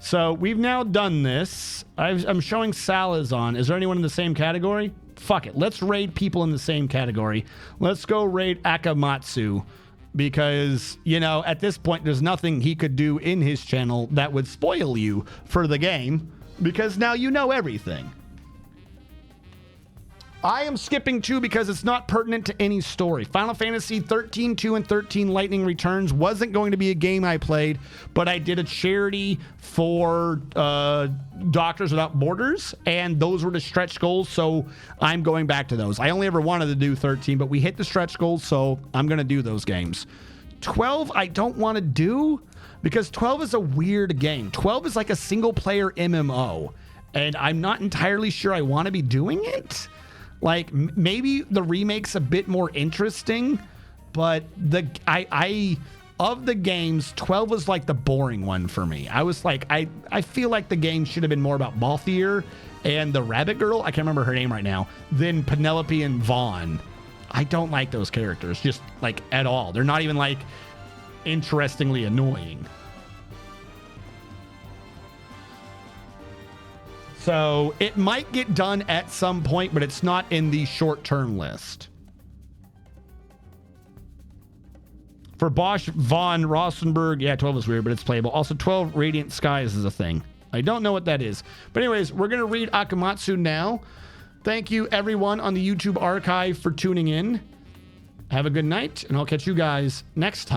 So we've now done this. I'm showing Salazan. Is there anyone in the same category? Fuck it. Let's raid people in the same category. Let's go raid Akamatsu because, you know, at this point, there's nothing he could do in his channel that would spoil you for the game because now you know everything. I am skipping 2 because it's not pertinent to any story. Final Fantasy 13-2 and 13 Lightning Returns wasn't going to be a game I played, but I did a charity for Doctors Without Borders, and those were the stretch goals, so I'm going back to those. I only ever wanted to do 13, but we hit the stretch goals, so I'm going to do those games. 12 I don't want to do because 12 is a weird game. 12 is like a single-player MMO, and I'm not entirely sure I want to be doing it. Like, maybe the remake's a bit more interesting, but of the games, 12 was like the boring one for me. I was like, I feel like the game should have been more about Balthier and the rabbit girl, I can't remember her name right now, than Penelope and Vaughn. I don't like those characters, just like at all. They're not even like interestingly annoying. So it might get done at some point, but it's not in the short-term list. For Bosch, Von, Rosenberg, yeah, 12 is weird, but it's playable. Also, 12 Radiant Skies is a thing. I don't know what that is. But anyways, we're going to read Akamatsu now. Thank you, everyone on the YouTube archive for tuning in. Have a good night, and I'll catch you guys next time.